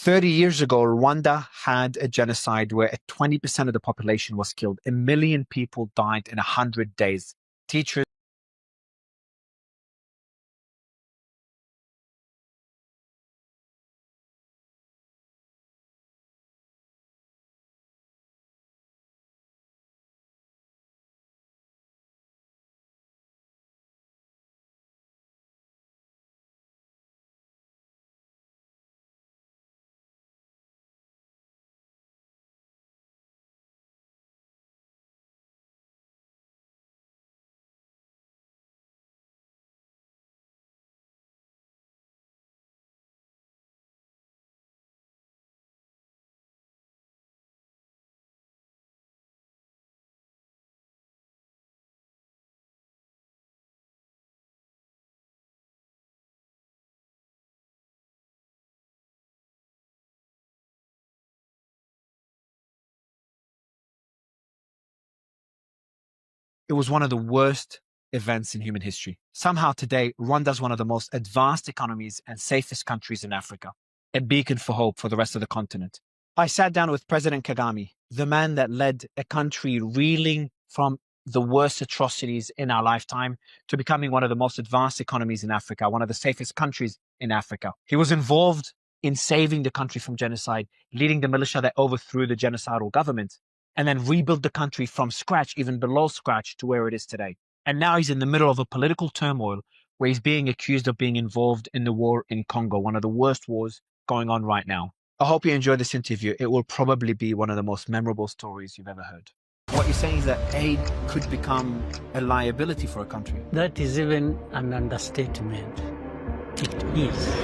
30 years ago, Rwanda had a genocide where 20% of the population was killed. 1 million people died in 100 days. Teachers. It was one of the worst events in human history. Somehow today, Rwanda is one of the most advanced economies and safest countries in Africa, a beacon for hope for the rest of the continent. I sat down with President Kagame, the man that led a country reeling from the worst atrocities in our lifetime to becoming one of the most advanced economies in Africa, one of the safest countries in Africa. He was involved in saving the country from genocide, leading the militia that overthrew the genocidal government, and then rebuild the country from scratch, even below scratch, to where it is today. And now he's in the middle of a political turmoil where he's being accused of being involved in the war in Congo, one of the worst wars going on right now. I hope you enjoyed this interview. It will probably be one of the most memorable stories you've ever heard. What you're saying is that aid could become a liability for a country. That is even an understatement. It is.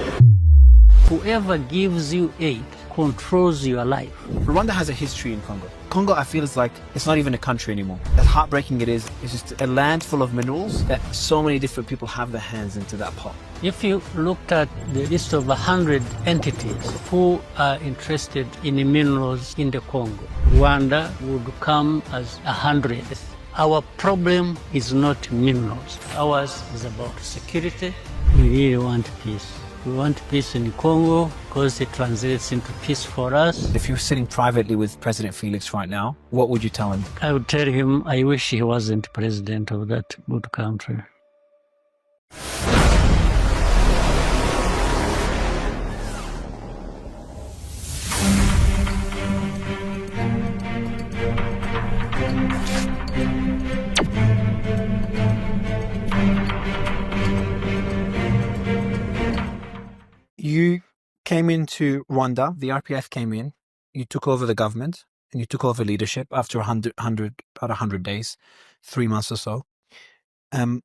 Whoever gives you aid controls your life. Rwanda has a history in Congo. Congo, I feel, is like, it's not even a country anymore. As heartbreaking it is, it's just a land full of minerals that so many different people have their hands into that pot. If you looked at the list of 100 entities who are interested in the minerals in the Congo, Rwanda would come as 100th. Our problem is not minerals. Ours is about security. We really want peace. We want peace in Congo because it translates into peace for us. If you're sitting privately with President Felix right now, what would you tell him? I would tell him I wish he wasn't president of that good country. You came into Rwanda, the RPF came in, you took over the government, and you took over leadership after about 100 days, 3 months or so. And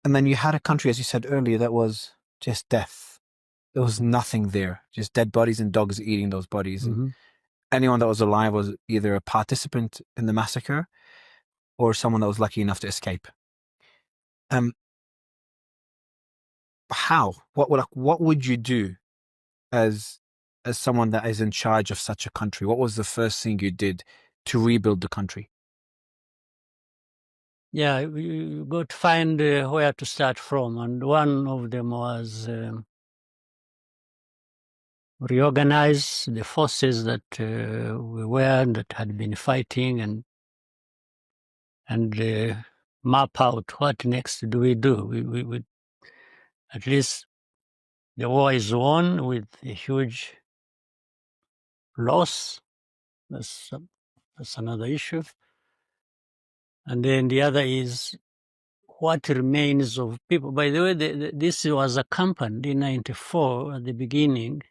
then you had a country, as you said earlier, that was just death. There was nothing there, just dead bodies and dogs eating those bodies. Mm-hmm. And anyone that was alive was either a participant in the massacre or someone that was lucky enough to escape. How? What would you do as someone that is in charge of such a country? What was the first thing you did to rebuild the country? Yeah, we got to find where to start from, and one of them was reorganize the forces that that had been fighting, and map out what next do we do. We at least the war is won with a huge loss. That's another issue. And then the other is what remains of people. By the way, this was accompanied in 94 at the beginning.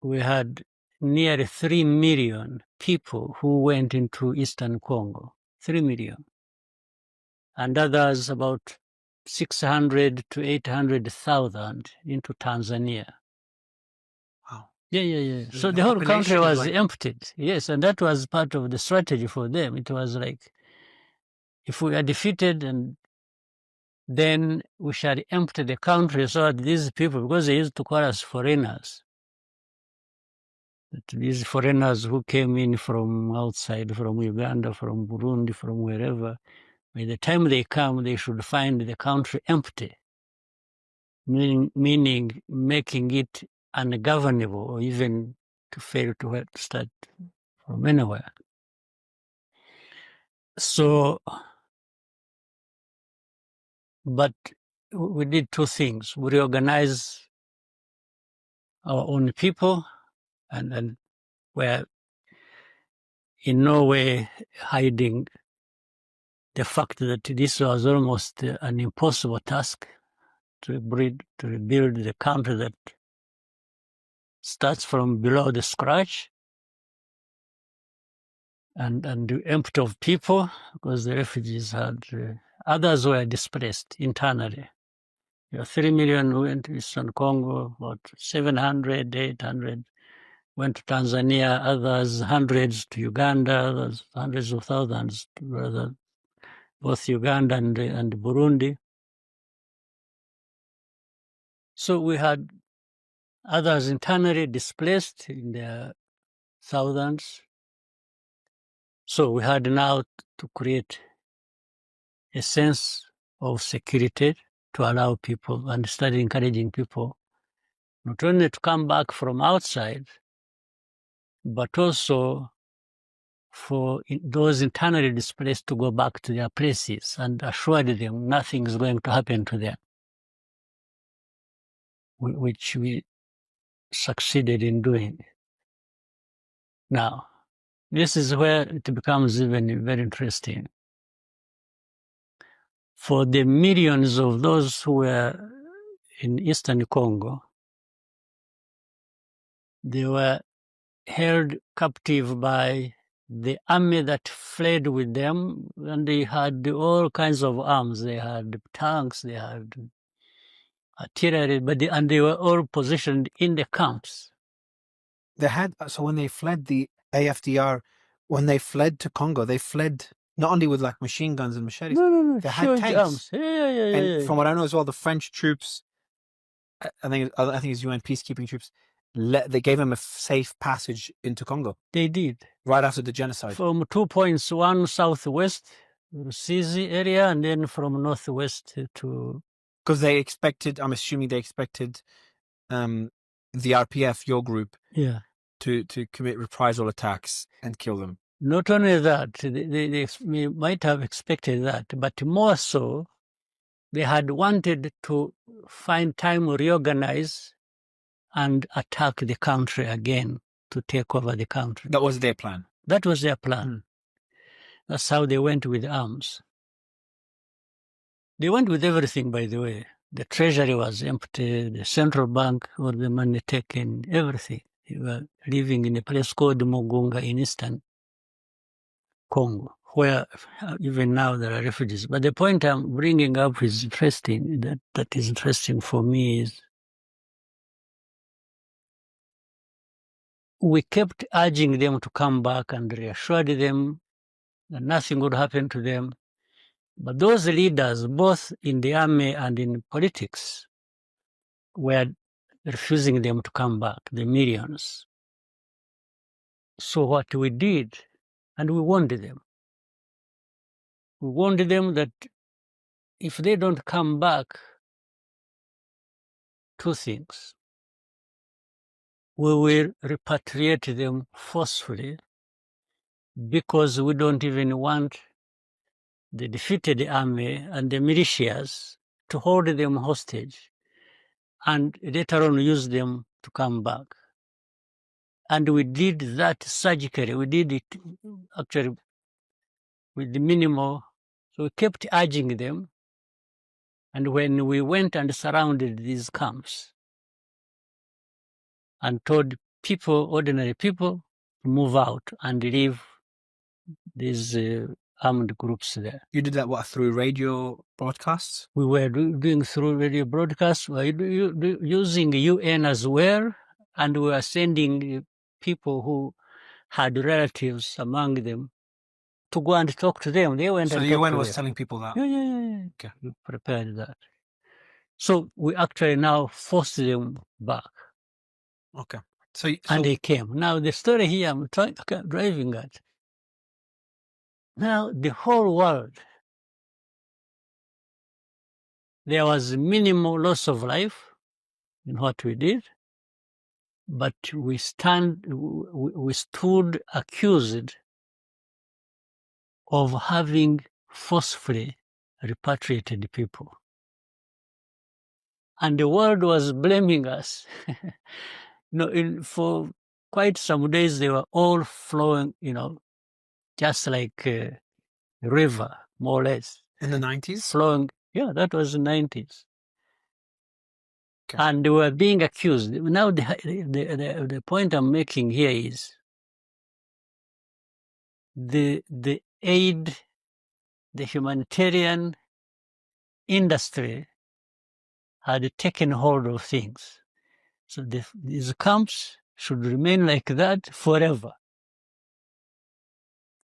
We had nearly 3 million people who went into Eastern Congo. 3 million. And others about 600 to 800,000 into Tanzania. Wow. Yeah. So the whole country was emptied. Yes, and that was part of the strategy for them. It was like, if we are defeated, and then we shall empty the country so that these people, because they used to call us foreigners, that these foreigners who came in from outside, from Uganda, from Burundi, from wherever, by the time they come, they should find the country empty, meaning making it ungovernable, or even to fail to start from anywhere. So, but we did two things. We reorganized our own people, and were in no way hiding the fact that this was almost an impossible task to rebuild the country that starts from below the scratch and empty of people, because the refugees had, others were displaced internally. 3 million went to Eastern Congo, about 700, 800 went to Tanzania, others hundreds to Uganda, others hundreds of thousands to both Uganda and Burundi. So we had others internally displaced in their thousands. So we had now to create a sense of security to allow people and start encouraging people not only to come back from outside, but also for those internally displaced to go back to their places, and assured them nothing is going to happen to them, which we succeeded in doing. Now, this is where it becomes even very interesting. For the millions of those who were in Eastern Congo, they were held captive by the army that fled with them, and they had all kinds of arms. They had tanks, they had artillery, and they were all positioned in the camps. They had, so when they fled the AFDR, when they fled to Congo, they fled not only with like machine guns and machetes. No, they had tanks. Arms. Yeah. From what I know as well, the French troops, I think it's UN peacekeeping troops, they gave them a safe passage into Congo. They did. Right after the genocide. From 2 points, one southwest, Rusizi area, and then from northwest to... Because they expected, I'm assuming they expected the RPF, your group, to commit reprisal attacks and kill them. Not only that, they might have expected that, but more so, they had wanted to find time to reorganize and attack the country again, to take over the country. That was their plan. That was their plan. That's how they went with arms. They went with everything, by the way. The treasury was empty, the central bank, all the money taken, everything. They were living in a place called Mugunga in Eastern Congo, where even now there are refugees. But the point I'm bringing up is interesting, that is interesting for me, is we kept urging them to come back and reassured them that nothing would happen to them. But those leaders, both in the army and in politics, were refusing them to come back, the millions. So what we did, and we warned them that if they don't come back, two things. We will repatriate them forcefully, because we don't even want the defeated army and the militias to hold them hostage and later on use them to come back. And we did that surgically. We did it actually with the minimal. So we kept urging them. And when we went and surrounded these camps and told people, ordinary people, to move out and leave these armed groups there. You did that, what, through radio broadcasts? We were doing through radio broadcasts. We were using UN as well, and we were sending people who had relatives among them to go and talk to them. They went so and the talked UN to was them. telling people that? Yeah. Okay. We prepared that. So we actually now forced them back. Okay. And they came. Now the story here I'm driving at. Now the whole world, there was minimal loss of life in what we did. but we stood accused of having forcefully repatriated people. And the world was blaming us. For quite some days, they were all flowing, just like a river, more or less. In the 90s? Flowing, yeah, that was the 90s. Okay. And they were being accused. Now, the point I'm making here is the aid, the humanitarian industry had taken hold of things. So these camps should remain like that forever.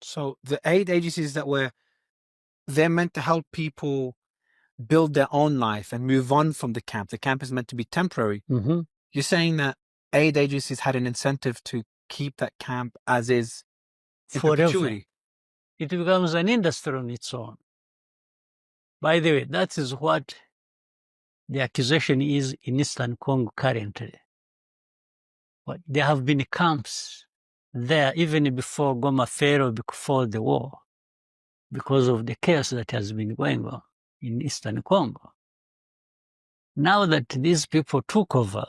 So the aid agencies they're meant to help people build their own life and move on from the camp. The camp is meant to be temporary. Mm-hmm. You're saying that aid agencies had an incentive to keep that camp as is in Forever. perpetuity. It becomes an industry on its own. By the way, that is what the accusation is in Eastern Congo currently. But there have been camps there even before Goma fell, before the war, because of the chaos that has been going on in Eastern Congo. Now that these people took over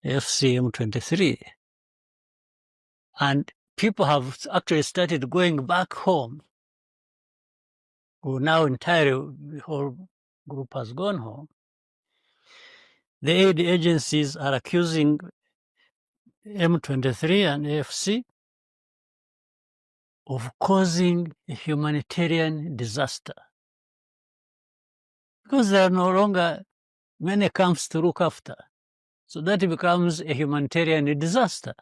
FCM 23, and people have actually started going back home, who now entirely, the whole group has gone home, the aid agencies are accusing M23 and AFC of causing a humanitarian disaster. Because there are no longer many camps to look after. So that becomes a humanitarian disaster.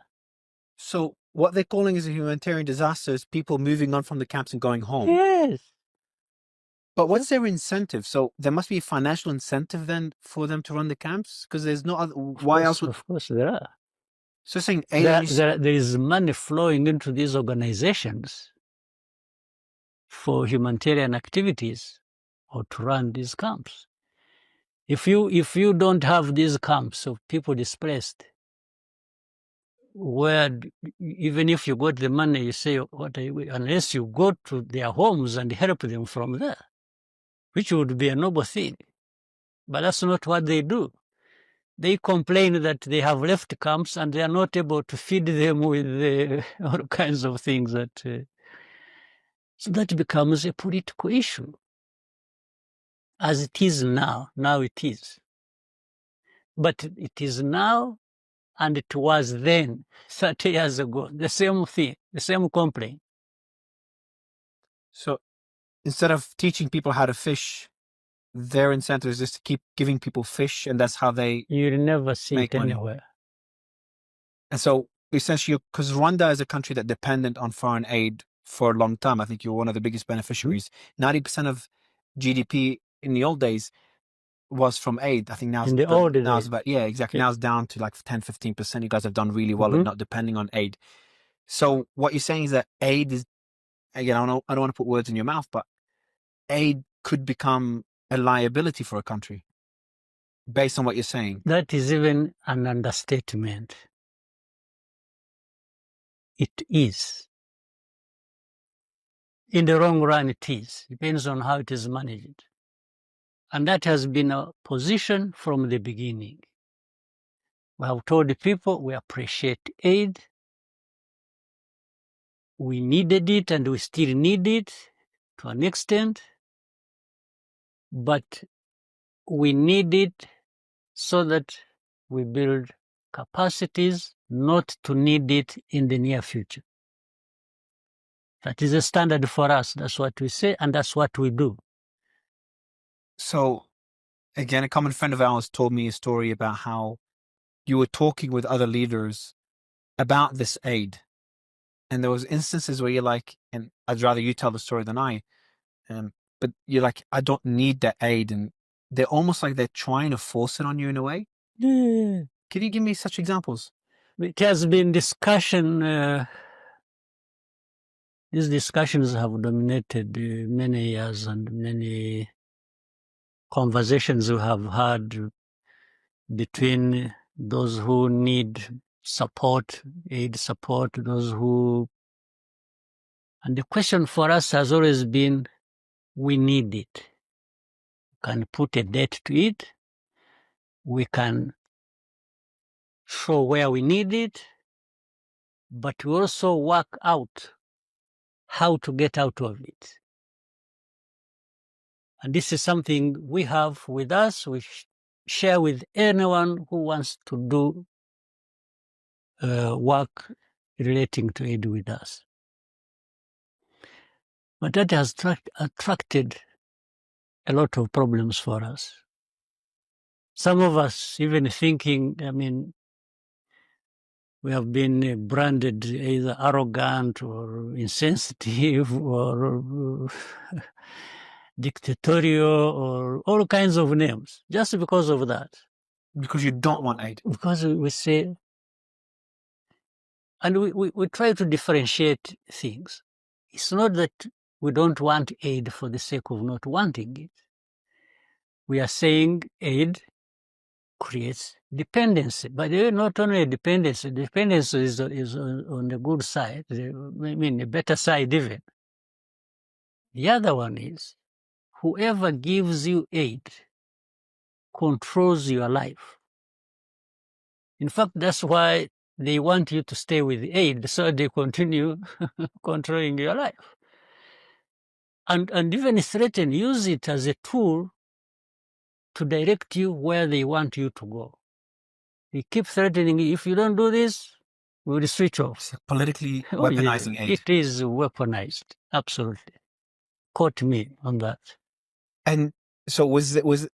So what they're calling is a humanitarian disaster is people moving on from the camps and going home. Yes. But what's their incentive? So there must be a financial incentive then for them to run the camps? Because there's no other... Why else would... Of course there are. So saying there is money flowing into these organizations for humanitarian activities or to run these camps. If you don't have these camps of people displaced, where even if you got the money, you say, unless you go to their homes and help them from there, which would be a noble thing. But that's not what they do. They complain that they have left camps and they are not able to feed them with all kinds of things that... So that becomes a political issue. As it is now it is. But it is now and it was then, 30 years ago, the same thing, the same complaint. So instead of teaching people how to fish, their incentive is just to keep giving people fish, and that's how they... You'll never see make it money anywhere. And so essentially, because Rwanda is a country that dependent on foreign aid for a long time. I think you're one of the biggest beneficiaries. 90% of GDP in the old days was from aid. I think now In the old now days. it's about, yeah, exactly. Yeah. Now it's down to like 10-15%. You guys have done really well at not depending on aid. So what you're saying is that aid is, again, I don't want to put words in your mouth, but aid could become a liability for a country based on what you're saying. That is even an understatement. It is. In the long run, it is. Depends on how it is managed. And that has been a position from the beginning. We have told the people we appreciate aid. We needed it and we still need it to an extent. But we need it so that we build capacities not to need it in the near future. That is a standard for us. That's what we say, and that's what we do. So, again, a common friend of ours told me a story about how you were talking with other leaders about this aid. And there was instances where you're like, and I'd rather you tell the story than I, but you're like, I don't need that aid. And they're almost like they're trying to force it on you in a way. Yeah. Can you give me such examples? It has been discussion. These discussions have dominated many years, and many conversations we have had between those who need aid support those who. And the question for us has always been, we need it. We can put a date to it. We can show where we need it, but we also work out how to get out of it. And this is something we have with us. We share with anyone who wants to do work relating to aid with us. But that has attracted a lot of problems for us. Some of us even thinking, we have been branded either arrogant or insensitive or dictatorial or all kinds of names just because of that. Because you don't want aid. Because we say, and we try to differentiate things. It's not that we don't want aid for the sake of not wanting it. We are saying aid creates dependency. But not only a dependency is on the good side, the better side even. The other one is, whoever gives you aid controls your life. In fact, that's why they want you to stay with aid, so they continue controlling your life. And even threaten, use it as a tool to direct you where they want you to go. They keep threatening you, if you don't do this, we will switch off. It's politically weaponizing aid. It is weaponized, absolutely. Quote me on that. And so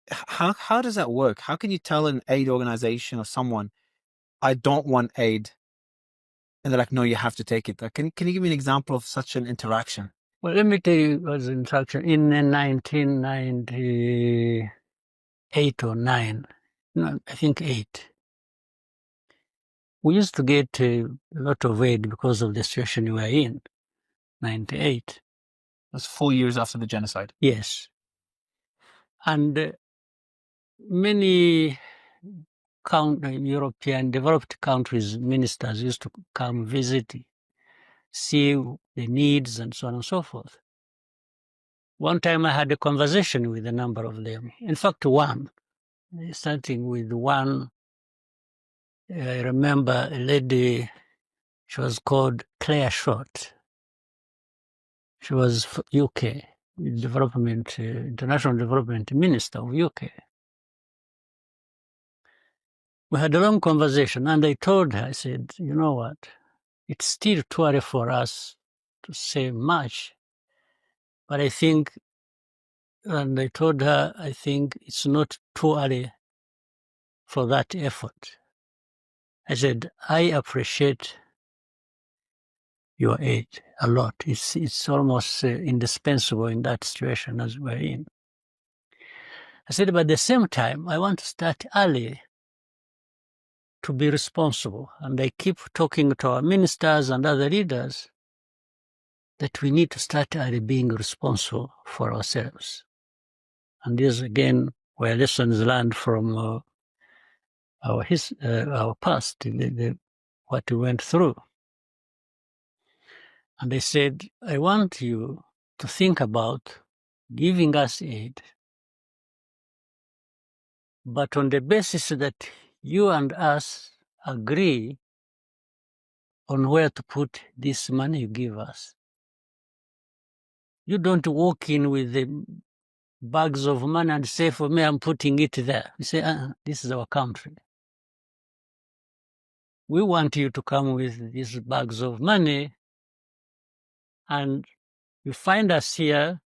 how does that work? How can you tell an aid organization or someone, I don't want aid, and they're like, no, you have to take it? Can you give me an example of such an interaction? Well, let me tell you what was the interaction. In 1998 or 9, no, I think 8, we used to get a lot of aid because of the situation we were in, 98. That's 4 years after the genocide. Yes. And many European developed countries, ministers used to come visit, see the needs and so on and so forth. One time I had a conversation with a number of them. In fact, one, starting with one, I remember a lady, she was called Claire Short. She was UK, International Development Minister of UK. We had a long conversation, and I told her, I said, you know what, it's still too early for us to say much, but I think, and I told her, I think it's not too early for that effort. I said, I appreciate your aid a lot. It's almost indispensable in that situation as we're in. I said, but at the same time, I want to start early to be responsible. And I keep talking to our ministers and other leaders that we need to start early being responsible for ourselves. And these, again, were lessons learned from our past, what we went through. And I said, I want you to think about giving us aid, but on the basis that you and us agree on where to put this money you give us. You don't walk in with the bags of money and say, for me, I'm putting it there. You say, this is our country. We want you to come with these bags of money, and you find us here,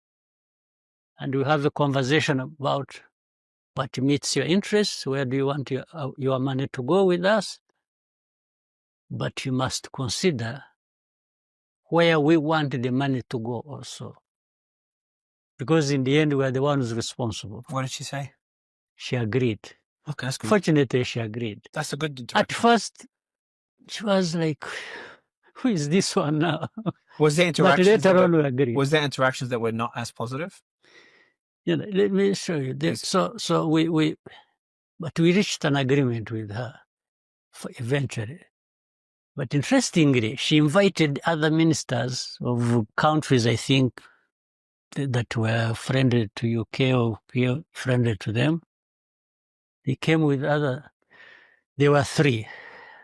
and we have a conversation about what meets your interests, where do you want your money to go with us? But you must consider where we want the money to go also. Because in the end, we are the ones responsible. What did she say? She agreed. Okay, that's good. Fortunately, she agreed. That's a good interaction. At first, she was like, who is this one now? Was there interactions? But later on, we agreed. Was there interactions that were not as positive? Yeah, let me show you. So we reached an agreement with her eventually. But interestingly, she invited other ministers of countries, I think, that were friendly to UK or friendly to them. They came with there were three,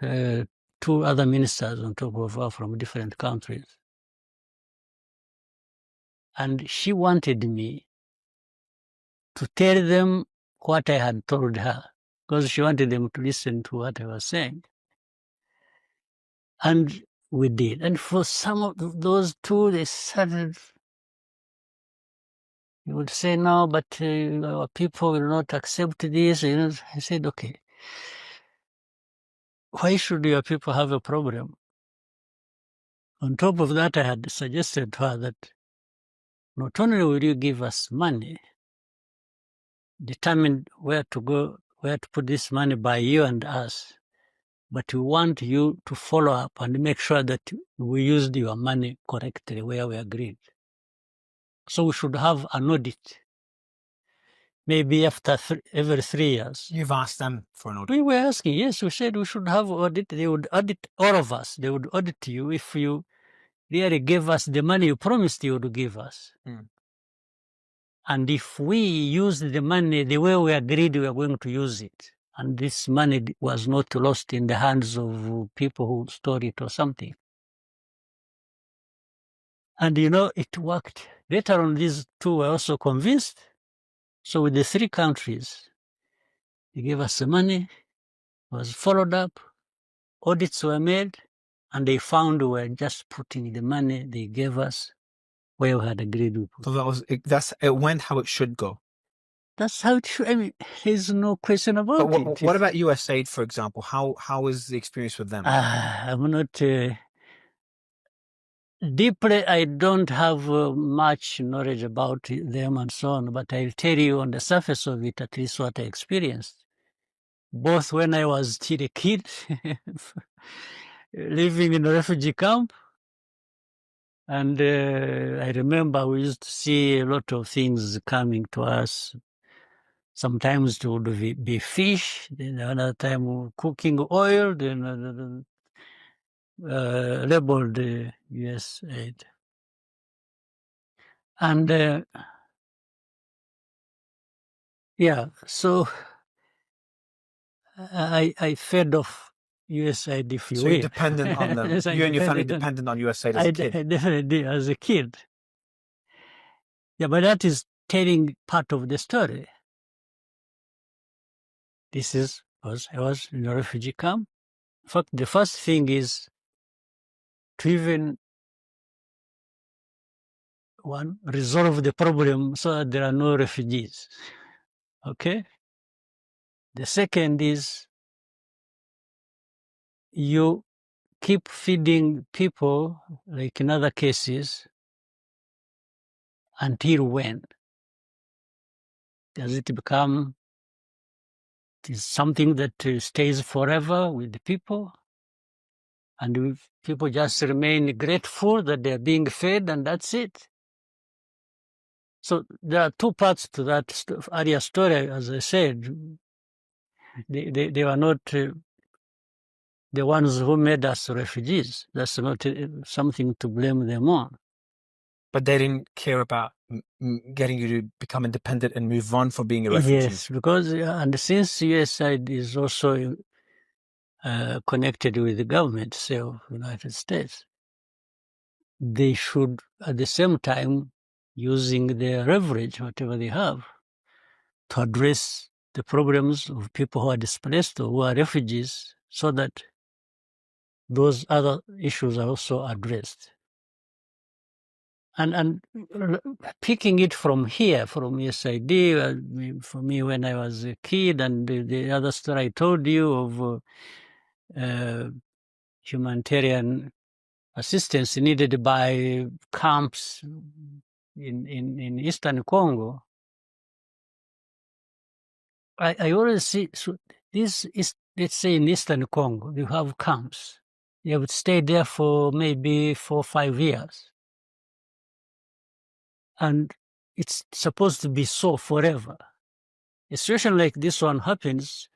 two other ministers on top of her from different countries. And she wanted me to tell them what I had told her, because she wanted them to listen to what I was saying. And we did. And for some of those two, they started, you would say, no, but our people will not accept this. You know, I said, okay, why should your people have a problem? On top of that, I had suggested to her that not only will you give us money, determine where to go, where to put this money by you and us, but we want you to follow up and make sure that we used your money correctly where we agreed. So we should have an audit, maybe after every 3 years. You've asked them for an audit? We were asking, yes, we said we should have audit. They would audit all of us. They would audit you if you really gave us the money you promised you would give us. Mm. And if we use the money the way we agreed we are going to use it, and this money was not lost in the hands of people who stole it or something. And you know, it worked. Later on, these two were also convinced. So with the three countries, they gave us the money, was followed up, audits were made, and they found we were just putting the money they gave us where we had agreed with. So it went how it should go. That's how it should. I mean, there's no question about it. What about USAID, for example? How is the experience with them? I'm not deeply. I don't have much knowledge about them and so on, but I'll tell you on the surface of it, at least what I experienced. Both when I was still a kid, living in a refugee camp, and I remember we used to see a lot of things coming to us. Sometimes it would be fish, then another time cooking oil, then labeled USAID. And yeah, so I fed off USAID, if you will. So you're dependent on them. Yes, you and your family dependent on USAID as a kid. I definitely did as a kid. Yeah, but that is telling part of the story. I was in a refugee camp. In fact, the first thing is to even resolve the problem so that there are no refugees. Okay? The second is you keep feeding people, like in other cases, until when? Does it become something that stays forever with the people? And if people just remain grateful that they're being fed and that's it? So there are two parts to that area story, as I said. They were not the ones who made us refugees. That's not something to blame them on. But they didn't care about getting you to become independent and move on from being a refugee. Yes, because and since USAID is also connected with the government, say, of the United States, they should at the same time using their leverage, whatever they have, to address the problems of people who are displaced or who are refugees, so that those other issues are also addressed. And picking it from here, from USAID, for me when I was a kid, and the other story I told you of humanitarian assistance needed by camps in Eastern Congo, I always see, so this is, let's say in Eastern Congo, you have camps. You would stay there for maybe 4 or 5 years. And it's supposed to be so forever. A situation like this one happens,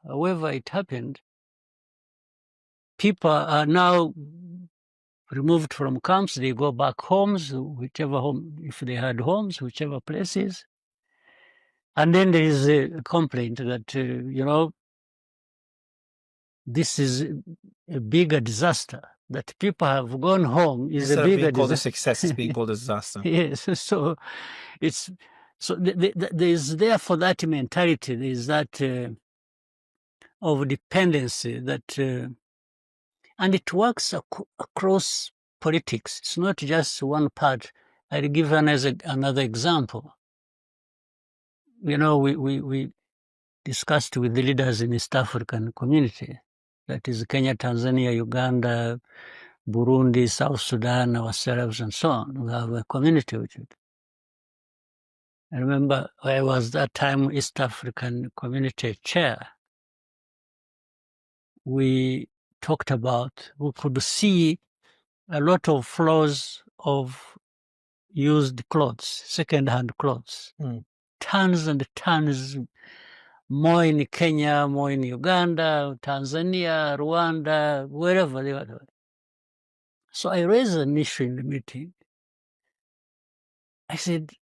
however it happened, people are now removed from camps. They go back homes, whichever home, if they had homes, whichever places. And then there is a complaint that, this is a bigger disaster. That people have gone home is Instead a bigger of being called a disaster. success, it's being called a disaster. Yes, so it's there's therefore that mentality. There's that of dependency that, and it works across politics. It's not just one part. I'll give another example. We discussed with the leaders in East African community, that is Kenya, Tanzania, Uganda, Burundi, South Sudan, ourselves, and so on. We have a community with it. I remember I was that time East African community chair. We talked about, we could see a lot of flows of used clothes, second-hand clothes. Tons and tons, more in Kenya, more in Uganda, Tanzania, Rwanda, wherever they were. So I raised an issue in the meeting. I said,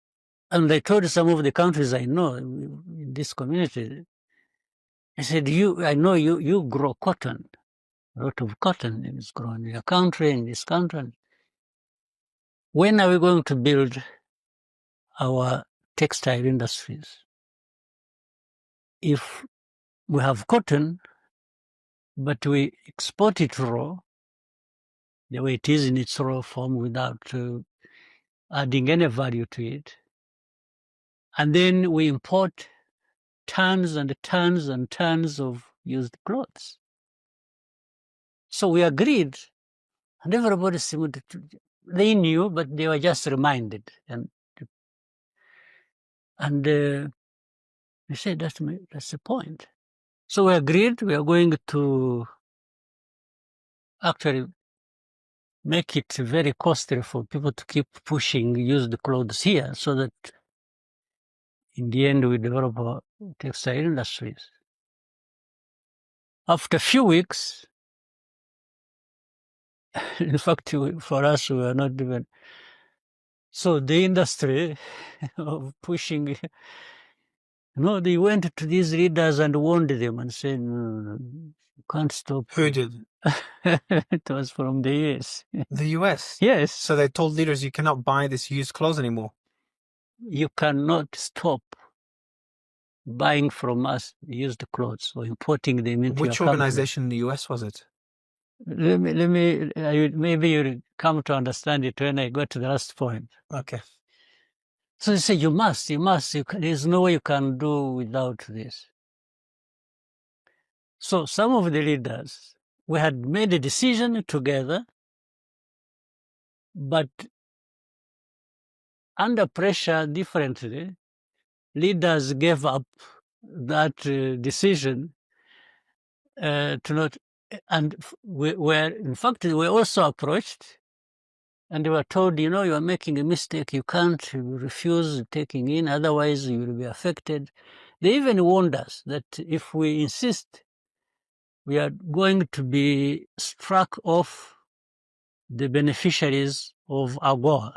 and I told some of the countries I know in this community, I said, I know you grow cotton. A lot of cotton is grown in your country, in this country. When are we going to build our textile industries? If we have cotton, but we export it raw, the way it is in its raw form without adding any value to it, and then we import tons and tons and tons of used clothes. So we agreed, and everybody seemed to, they knew, but they were just reminded. And we said, that's the point. So we agreed we are going to actually make it very costly for people to keep pushing used clothes here, so that in the end we develop our textile industries. After a few weeks, in fact, for us, we are not even. So the industry of pushing, they went to these leaders and warned them and said, no, you can't stop. Who did? It was from the US. The US? Yes. So they told leaders, you cannot buy this used clothes anymore. You cannot stop buying from us used clothes or importing them into Which your organization in the US was it? Maybe you'll come to understand it when I go to the last point. Okay. So they say, you must, there's no way you can do without this. So some of the leaders, we had made a decision together, but under pressure differently, leaders gave up that decision to not, and we were, in fact, we were also approached and they were told, you are making a mistake. You can't refuse taking in, otherwise you will be affected. They even warned us that if we insist, we are going to be struck off the beneficiaries of AGOA,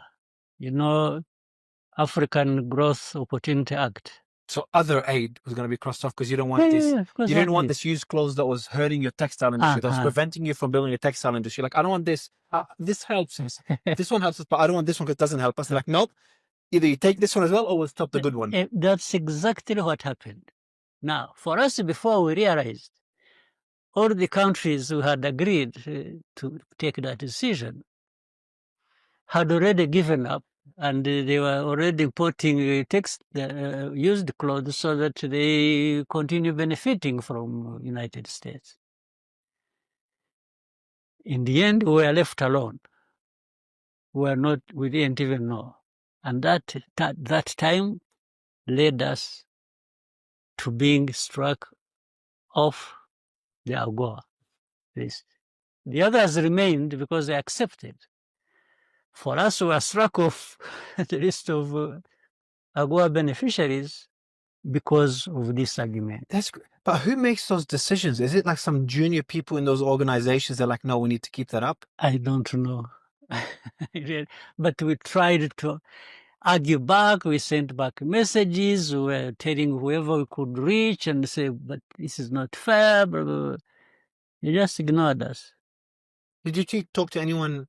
African Growth Opportunity Act. So other aid was going to be crossed off because you don't want this. You didn't want this used clothes that was hurting your textile industry, that was preventing you from building a textile industry. Like, I don't want this. This helps us. This one helps us, but I don't want this one because it doesn't help us. They're like, nope. Either you take this one as well, or we'll stop the good one. That's exactly what happened. Now, for us, before we realized, all the countries who had agreed to take that decision had already given up, and they were already importing used clothes so that they continue benefiting from United States. In the end, we were left alone. We didn't even know. And that time led us to being struck off the AGOA list. The others remained because they accepted. For us, we were struck off the list of AGOA beneficiaries because of this argument. But who makes those decisions? Is it like some junior people in those organizations that are like, no, we need to keep that up? I don't know. But we tried to argue back. We sent back messages. We were telling whoever we could reach and say, but this is not fair. Blah, blah, blah. They just ignored us. Did you talk to anyone?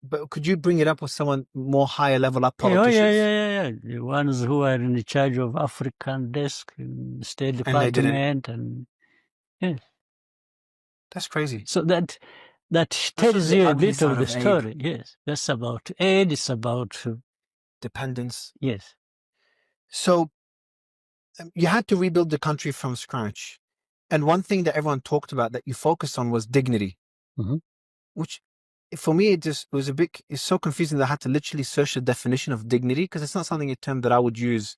But could you bring it up with someone more higher level up Yeah, politicians? yeah. The ones who are in charge of African desk, in State Department, and yeah. That's crazy. So that tells you a bit of the story. Yes, that's about aid. It's about dependence. Yes. So you had to rebuild the country from scratch, and one thing that everyone talked about that you focused on was dignity, which for me it's so confusing that I had to literally search the definition of dignity because it's not a term that I would use.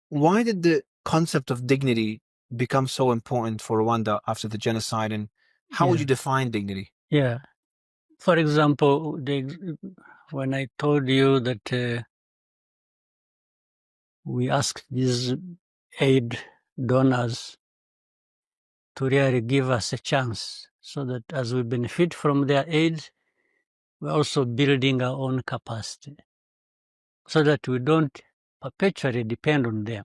Why did the concept of dignity become so important for Rwanda after the genocide, and how would you define dignity? Yeah. For example, when I told you that we asked these aid donors to really give us a chance so that as we benefit from their aid, we're also building our own capacity so that we don't perpetually depend on them.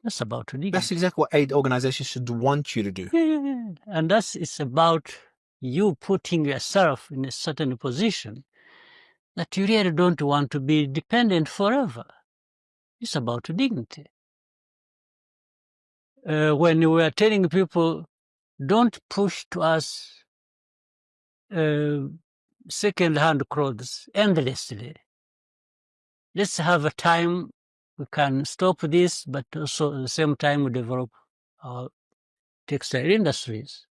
That's about dignity. That's exactly what aid organizations should want you to do. Yeah. And it's about you putting yourself in a certain position that you really don't want to be dependent forever. It's about dignity. When we are telling people, don't push to us second-hand clothes endlessly. Let's have a time we can stop this, but also at the same time we develop our textile industries.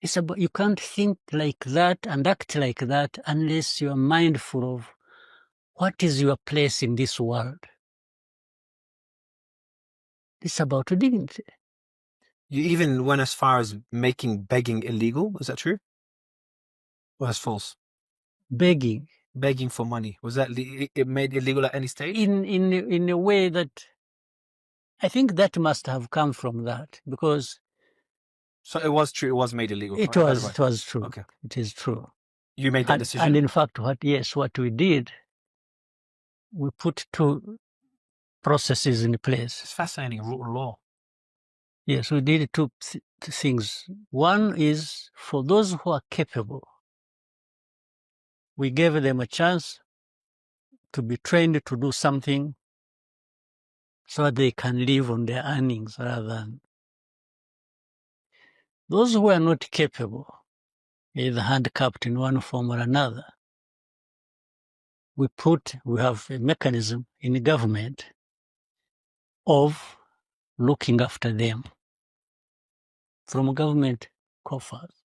It's about, you can't think like that and act like that unless you are mindful of what is your place in this world. It's about dignity. You even went as far as making begging illegal. Is that true? Or that's false? Begging for money. Was that it made illegal at any stage? In a way that I think that must have come from that, because so it was true. It was made illegal. It was true. Okay. It is true. You made that decision. And in fact, what we did, we put two processes in place. It's fascinating. Law. Yes, we did two things. One is for those who are capable, we gave them a chance to be trained to do something so that they can live on their earnings rather than those who are not capable, either handicapped in one form or another. We have a mechanism in the government of looking after them from government coffers.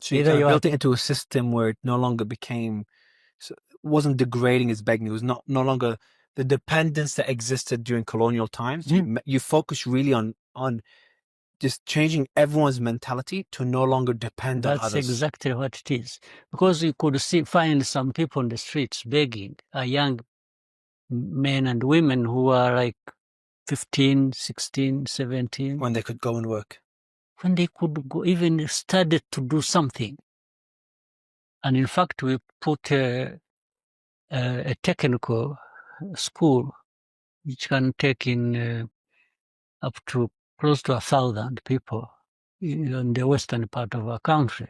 So you built it into a system where it no longer wasn't degrading as begging. It was no longer the dependence that existed during colonial times. You focus really on just changing everyone's mentality to no longer depend on others. That's exactly what it is. Because you could find some people on the streets begging, young men and women who are like 15, 16, 17. When they could go and work. When they could go, even started to do something. And in fact, we put a technical school which can take in up to close to 1,000 people in the western part of our country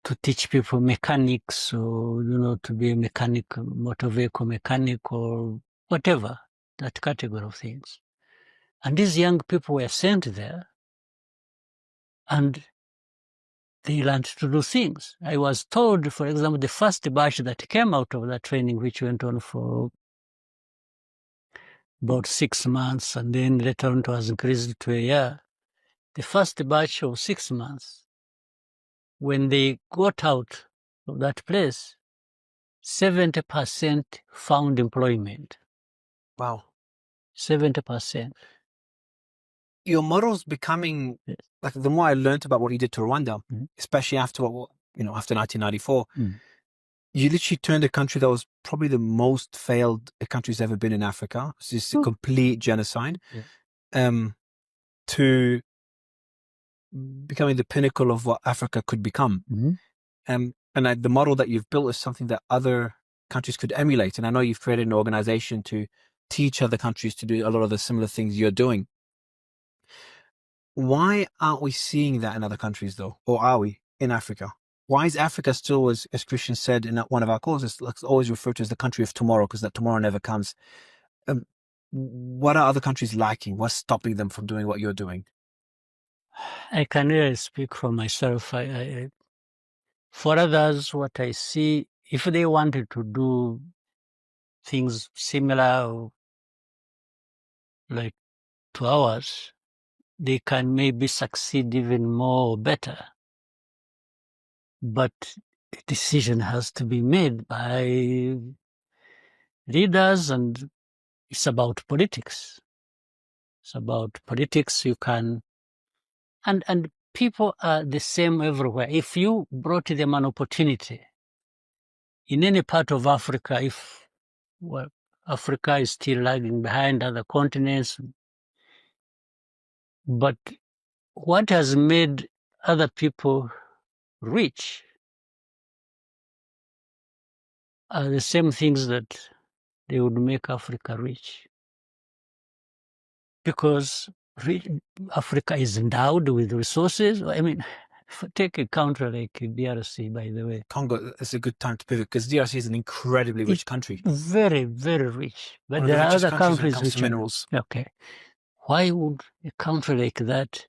to teach people mechanics, or to be a mechanic, motor vehicle mechanic, or whatever, that category of things. And these young people were sent there, and they learned to do things. I was told, for example, the first batch that came out of that training, which went on for about 6 months, and then later on it was increased to a year. The first batch of 6 months, when they got out of that place, 70% found employment. Wow. 70%. Your model's becoming, like, the more I learned about what you did to Rwanda, especially after after 1994, You literally turned a country that was probably the most failed a country's ever been in Africa. It's just a complete genocide. Yeah. To becoming the pinnacle of what Africa could become. Mm-hmm. And the model that you've built is something that other countries could emulate. And I know you've created an organization to teach other countries to do a lot of the similar things you're doing. Why aren't we seeing that in other countries, though? Or are we in Africa? Why is Africa still, as Christian said in one of our calls, it's always referred to as the country of tomorrow, because that tomorrow never comes? What are other countries lacking? What's stopping them from doing what you're doing? I can really speak for myself. For others, what I see, if they wanted to do things similar or like to ours, they can maybe succeed even more or better. But a decision has to be made by leaders, and it's about politics. It's about politics. You can, and people are the same everywhere. If you brought them an opportunity in any part of Africa, Africa is still lagging behind other continents, but what has made other people rich are the same things that they would make Africa rich. Because Africa is endowed with resources. I mean, take a country like DRC, by the way. Congo is a good time to pivot, because DRC is an incredibly rich country. Very, very rich. But there are other countries which minerals. Okay. Why would a country like that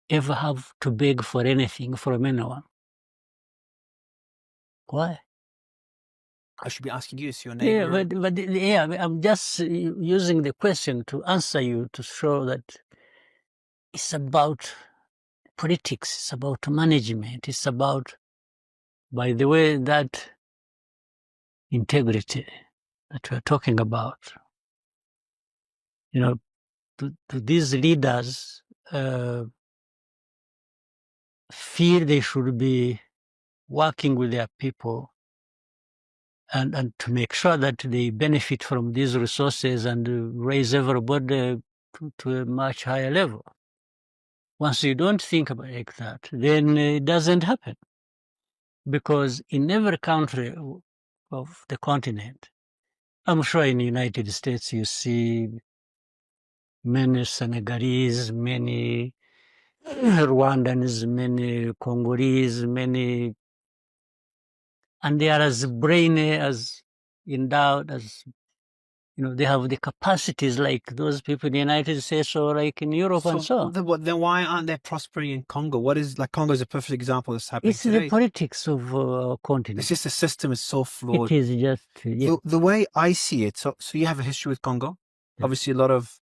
ever have to beg for anything from anyone? Why? I should be asking you, it's your neighbor. Yeah, but I'm just using the question to answer you, to show that it's about politics, it's about management, it's about, by the way, that integrity that we're talking about. You know, to these leaders feel they should be working with their people and to make sure that they benefit from these resources and raise everybody to a much higher level. Once you don't think about it like that, then it doesn't happen. Because in every country of the continent, I'm sure in the United States you see many Senegalese, many Rwandans, many Congolese, many, and they are as brainy, as endowed, as, you know, they have the capacities like those people in the United States or like in Europe and so on. Then why aren't they prospering in Congo? What is, like, Congo is a perfect example of this happening today. It's the politics of continent. It's just the system is so flawed. It is just, yeah. The way I see it, so you have a history with Congo. Yeah. Obviously, a lot of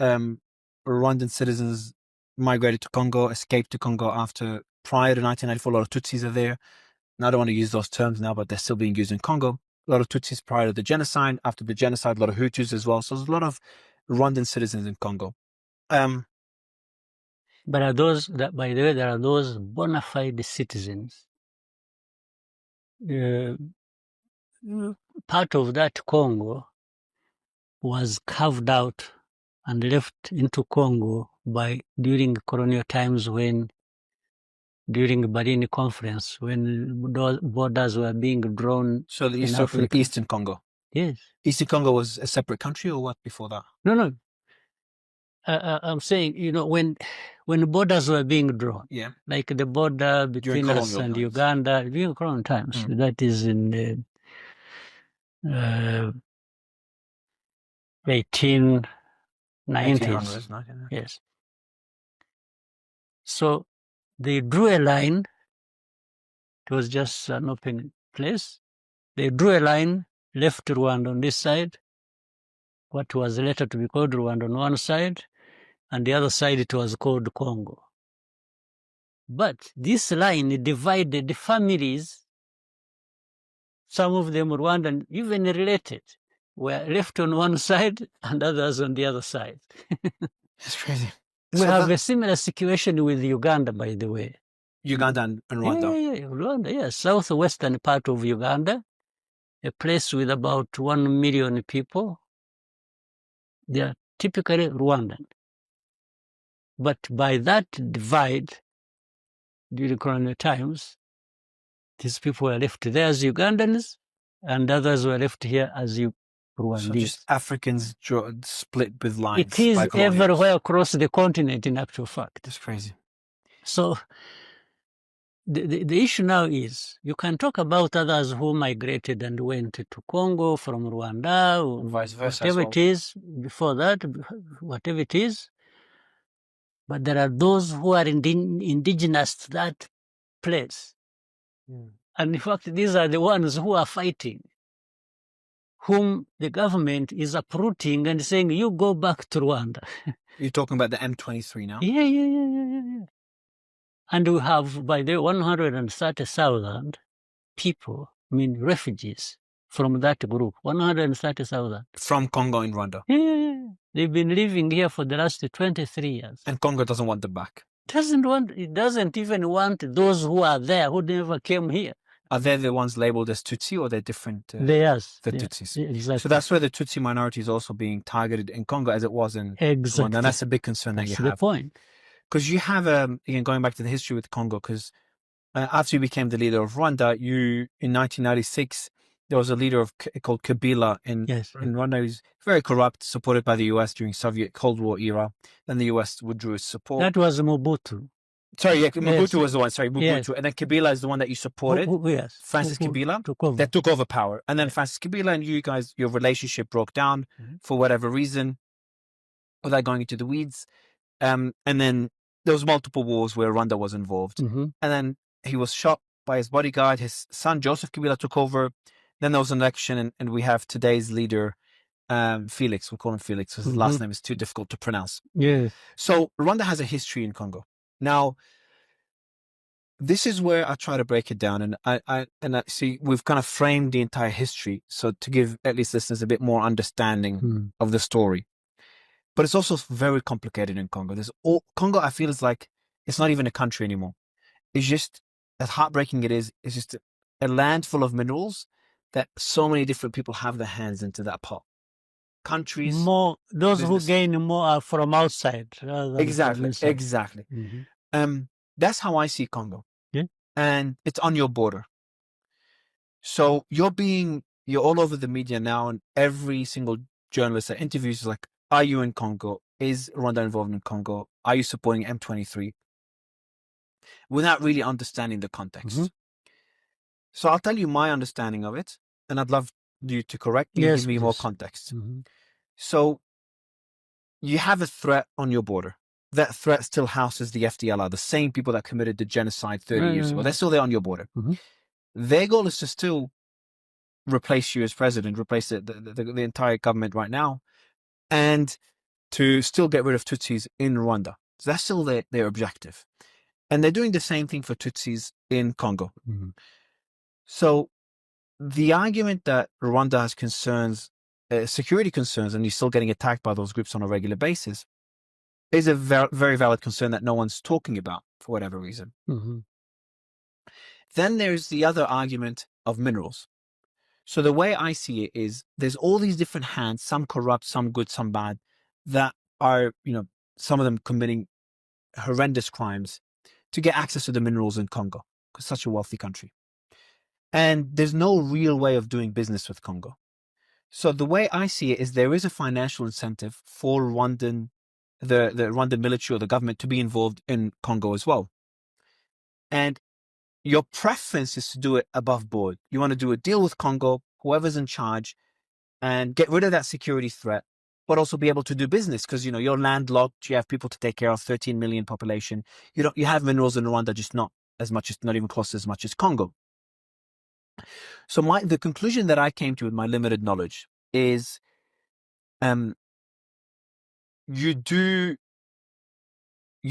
Rwandan citizens migrated to Congo, escaped to Congo prior to 1994. A lot of Tutsis are there. And I don't want to use those terms now, but they're still being used in Congo. A lot of Tutsis prior to the genocide. After the genocide, a lot of Hutus as well. So there's a lot of Rwandan citizens in Congo. But are those that, by the way, there are those bona fide citizens. Part of that Congo was carved out and left into Congo during colonial times, during the Berlin Conference, when borders were being drawn. So the Eastern Congo? Yes. Eastern Congo was a separate country, or what before that? No. I'm saying, you know, when borders were being drawn, yeah, like the border between us and Uganda during colonial times, that is in the 1890s. Yes. So they drew a line. It was just an open place. They drew a line, left Rwanda on this side, what was later to be called Rwanda on one side, and the other side it was called Congo. But this line divided the families. Some of them Rwandan, even related, were left on one side and others on the other side. That's crazy. We have a similar situation with Uganda, by the way. Uganda and Rwanda. Yeah, Rwanda, yes. Southwestern part of Uganda a place with about 1 million people, they are typically Rwandan. But by that divide, during colonial times, these people were left there as Ugandans, and others were left here as Rwandese. So just Africans split with lines. It is everywhere across the continent, in actual fact. That's crazy. So the issue now is, you can talk about others who migrated and went to Congo from Rwanda, or vice versa, whatever it is, before that, whatever it is. But there are those who are indigenous to that place. And in fact, these are the ones who are fighting, whom the government is uprooting and saying, you go back to Rwanda. You're talking about the M23 now? Yeah. And we have, by the 130,000 people, refugees from that group, 130,000. From Congo and Rwanda? Yeah. They've been living here for the last 23 years. And Congo doesn't want them back? It doesn't even want those who are there, who never came here. Are they the ones labeled as Tutsi, or they're different? They are. The Tutsis. Exactly. So that's where the Tutsi minority is also being targeted in Congo, as it was in Rwanda. And that's a big concern that you have. That's the point. Because you have, again, going back to the history with Congo, because after you became the leader of Rwanda, in 1996, there was a leader called Kabila in Rwanda. He was very corrupt, supported by the US during Soviet Cold War era. Then the US withdrew its support. That was Mobutu. Sorry, Mobutu was the one. Sorry, Mobutu. Yes. And then Kabila is the one that you supported. Yes. Francis Kabila. That took over power. And then Francis Kabila and you guys, your relationship broke down for whatever reason, without going into the weeds. And then there was multiple wars where Rwanda was involved. And then he was shot by his bodyguard. His son, Joseph Kabila, took over. Then there was an election, and we have today's leader, Felix. We'll call him Felix because his last name is too difficult to pronounce. Yes. So Rwanda has a history in Congo. Now, this is where I try to break it down, and I see we've kind of framed the entire history, so to give at least listeners a bit more understanding of the story. But it's also very complicated in Congo. Congo, I feel, is like it's not even a country anymore. It's just, as heartbreaking it is, it's just a land full of minerals that so many different people have their hands into that pot. Countries, those who gain more are from outside. Exactly. That's how I see Congo. Yeah. And it's on your border. So you're all over the media now, and every single journalist that interviews is like, are you in Congo? Is Rwanda involved in Congo? Are you supporting M23? Without really understanding the context. So I'll tell you my understanding of it, and I'd love you to correct me and give me more context. So you have a threat on your border. That threat still houses the FDLR, the same people that committed the genocide 30 years ago. They're still there on your border. Their goal is to still replace you as president, replace the entire government right now, and to still get rid of Tutsis in Rwanda. So that's still their objective. And they're doing the same thing for Tutsis in Congo. So the argument that Rwanda has concerns, security concerns, and you're still getting attacked by those groups on a regular basis, is a very valid concern that no one's talking about for whatever reason. Then there's the other argument of minerals. So the way I see it is there's all these different hands, some corrupt, some good, some bad, that are, some of them committing horrendous crimes to get access to the minerals in Congo, because it's such a wealthy country. And there's no real way of doing business with Congo. So the way I see it is there is a financial incentive for the Rwandan military or the government to be involved in Congo as well. And your preference is to do it above board. You want to do a deal with Congo, whoever's in charge, and get rid of that security threat, but also be able to do business because, you're landlocked, you have people to take care of, 13 million population. You have minerals in Rwanda, just not even close as much as Congo. So the conclusion that I came to with my limited knowledge is, you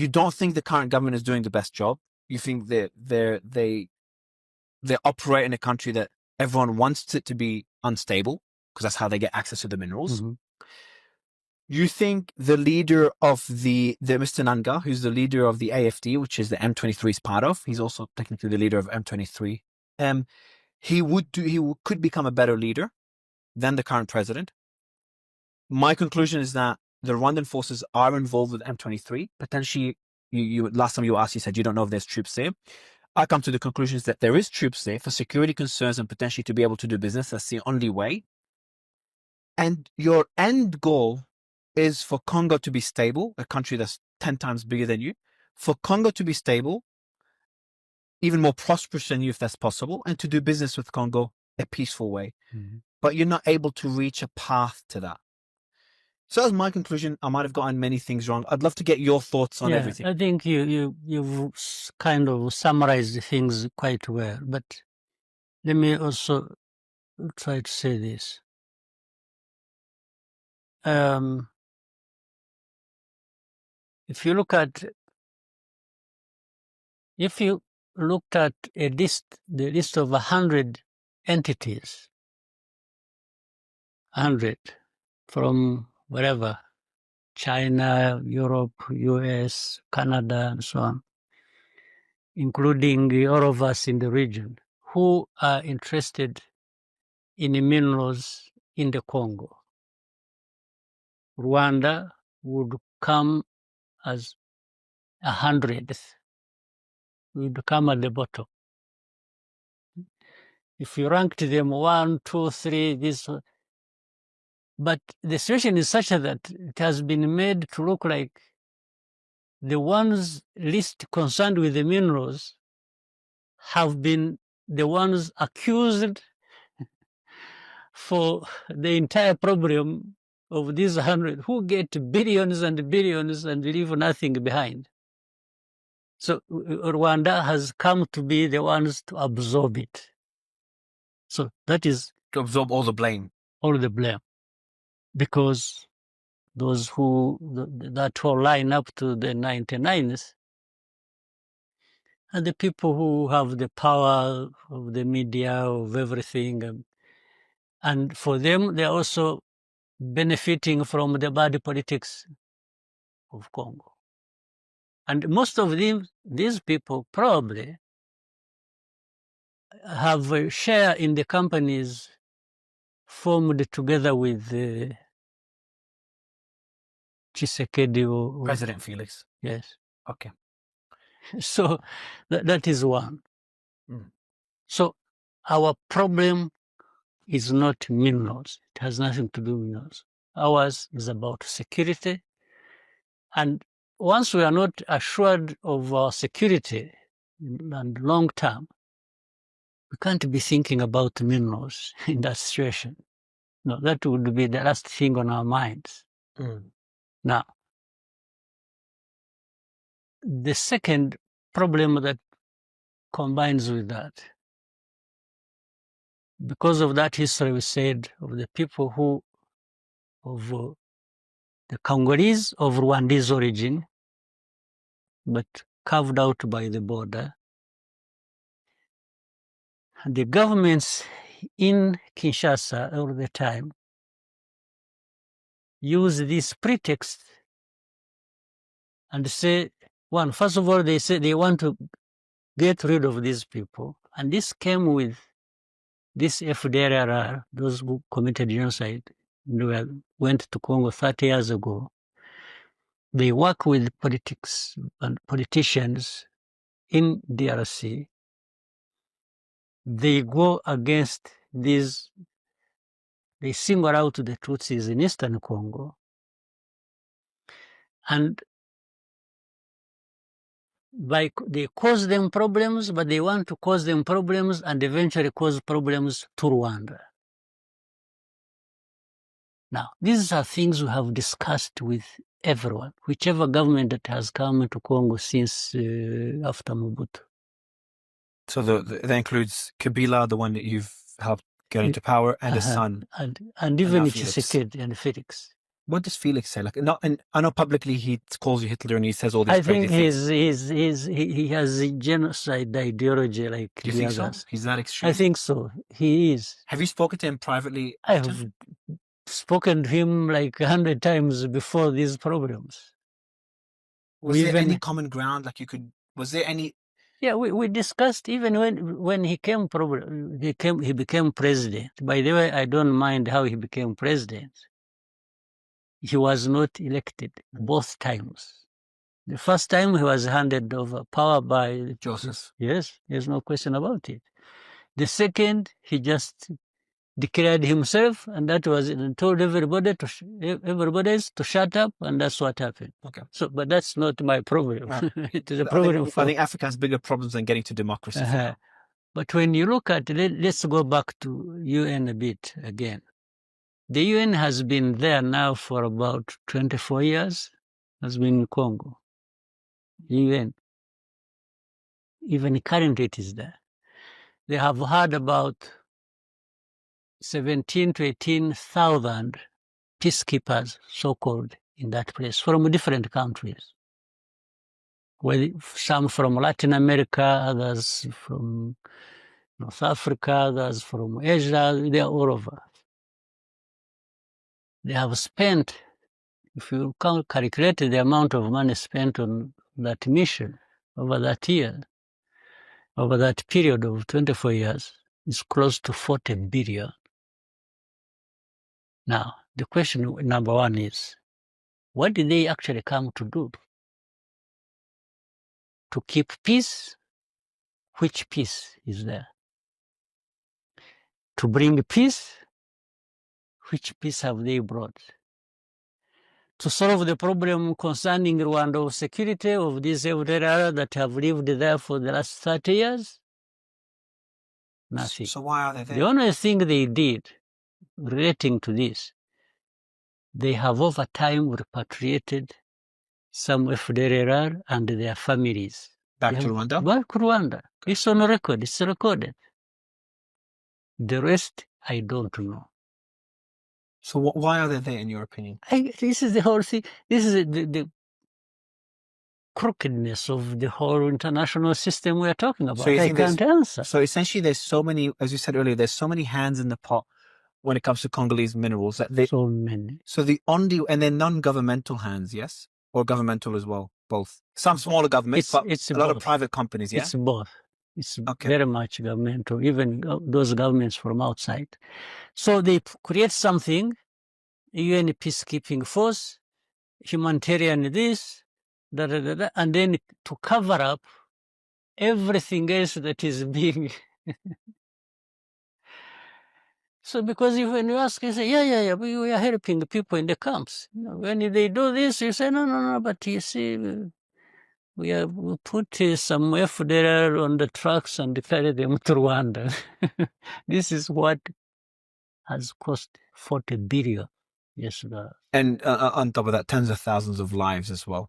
don't think the current government is doing the best job. You think that they operate in a country that everyone wants it to be unstable because that's how they get access to the minerals. You think the leader of the Mr. Nanga, who's the leader of the AFD, which is the M23 is part of, he's also technically the leader of M23. he could become a better leader than the current president. My conclusion is that the Rwandan forces are involved with M23. Potentially, you last time you asked, you said you don't know if there's troops there. I come to the conclusion is that there is troops there for security concerns and potentially to be able to do business. That's the only way. And your end goal is for Congo to be stable, a country that's 10 times bigger than you, for Congo to be stable, even more prosperous than you if that's possible, and to do business with Congo a peaceful way. Mm-hmm. But you're not able to reach a path to that. So that's my conclusion. I might have gotten many things wrong. I'd love to get your thoughts on everything. I think you've kind of summarized things quite well. But let me also try to say this. If you looked at the list of 100 entities, 100 from wherever, China, Europe, US, Canada, and so on, including all of us in the region, who are interested in the minerals in the Congo, Rwanda would come as 100th, would come at the bottom. If you ranked them 1, 2, 3, this, but the situation is such that it has been made to look like the ones least concerned with the minerals have been the ones accused for the entire problem of these 100 who get billions and billions and leave nothing behind. So Rwanda has come to be the ones to absorb it. So that is to absorb all the blame. All the blame. Because those that whole line up to the 99s are the people who have the power of the media, of everything. And for them, they're also benefiting from the bad politics of Congo. And most of these people probably have a share in the companies formed together with Tshisekedi or President Felix. Yes. Okay. So that is one. Mm. So our problem is not minerals. It has nothing to do with minerals. Ours is about security. And once we are not assured of our security and long term, we can't be thinking about minerals in that situation. No, that would be the last thing on our minds. Mm. Now, the second problem that combines with that, because of that history we said of the people of the Congolese of Rwandese origin, but carved out by the border, the governments in Kinshasa all the time use this pretext and say, first of all, they say they want to get rid of these people. And this came with this FDLR, those who committed genocide, went to Congo 30 years ago. They work with politics and politicians in DRC. They go against these, they single out the Tutsis in Eastern Congo. And they cause them problems, but they want to cause them problems and eventually cause problems to Rwanda. Now, these are things we have discussed with everyone, whichever government that has come into Congo since after Mobutu. So that includes Kabila, the one that you've helped get into power, and his son. And even Tshisekedi and Felix. What does Felix say? I know publicly he calls you Hitler and he says all these crazy things. I think he has a genocide ideology like Do you think others. So? He's that extreme? I think so. He is. Have you spoken to him privately? I have spoken to him like 100 times before these problems. Was there any common ground? Was there any Yeah, we discussed even when he came, he became president. By the way, I don't mind how he became president. He was not elected both times. The first time he was handed over power by Joseph. Yes, there's no question about it. The second, he just declared himself, and that was and told everybody to shut up, and that's what happened. Okay. So, but that's not my problem. It is a problem I think Africa has bigger problems than getting to democracy for now. But when you look at let's go back to UN a bit again. The UN has been there now for about 24 years, has been in Congo. UN. Even currently it is there. They have had about 17 to 18,000 peacekeepers, so-called, in that place from different countries. Some from Latin America, others from North Africa, others from Asia, they are all over. They have spent, if you calculate the amount of money spent on that mission over that year, over that period of 24 years, is close to 40 billion. Now, the question number one is, what did they actually come to do? To keep peace? Which peace is there? To bring peace? Which peace have they brought? To solve the problem concerning Rwanda of security of these FDLR that have lived there for the last 30 years? Nothing. So why are they there? The only thing they did relating to this, they have over time repatriated some FDLR and their families. Back to Rwanda? Back to Rwanda. It's on record. It's recorded. The rest, I don't know. So why are they there, in your opinion? This is the whole thing. This is the crookedness of the whole international system we are talking about. So you I think can't answer. So essentially, there's so many, as you said earlier, there's so many hands in the pot when it comes to Congolese minerals that they. So many. So the only, and they're non-governmental hands, yes, or governmental as well, both. Some smaller governments, but It's a lot both. of private companies. Yeah, It's both. It's Okay. very much governmental, even those governments from outside. So they create something, UN peacekeeping force, humanitarian this, and then to cover up everything else that is being. So because when you ask, you say, yeah, we are helping the people in the camps. When they do this, you say, no, but you see, we put some FDR on the trucks and carry them to Rwanda. This is what has cost 40 billion. Yes, and on top of that, tens of thousands of lives as well.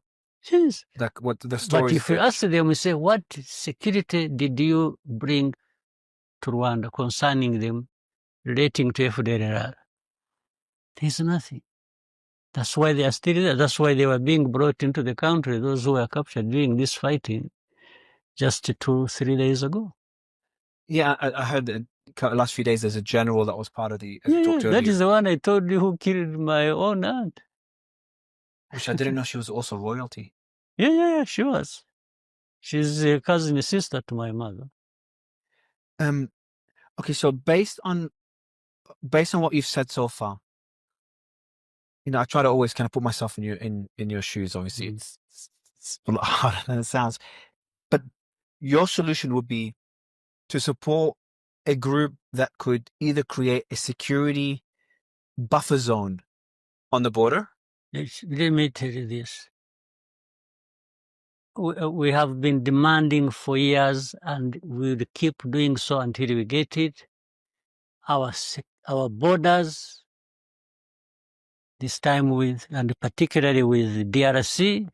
yes. Like what the story. But if you ask them, you say, what security did you bring to Rwanda concerning them relating to FDR? There's nothing. That's why they are still there. That's why they were being brought into the country, those who were captured doing this fighting just 2-3 days ago. Yeah, I heard that the last few days there's a general that was part of the. That is the one I told you who killed my own aunt. Which I didn't know she was also royalty. Yeah, she was. She's a cousin and sister to my mother. Okay, so based on what you've said so far, I try to always kind of put myself in your shoes. Obviously, it's a lot harder than it sounds. But your solution would be to support a group that could either create a security buffer zone on the border. Let me tell you this. We have been demanding for years, and we will keep doing so until we get it. Our borders, this time and particularly with DRC,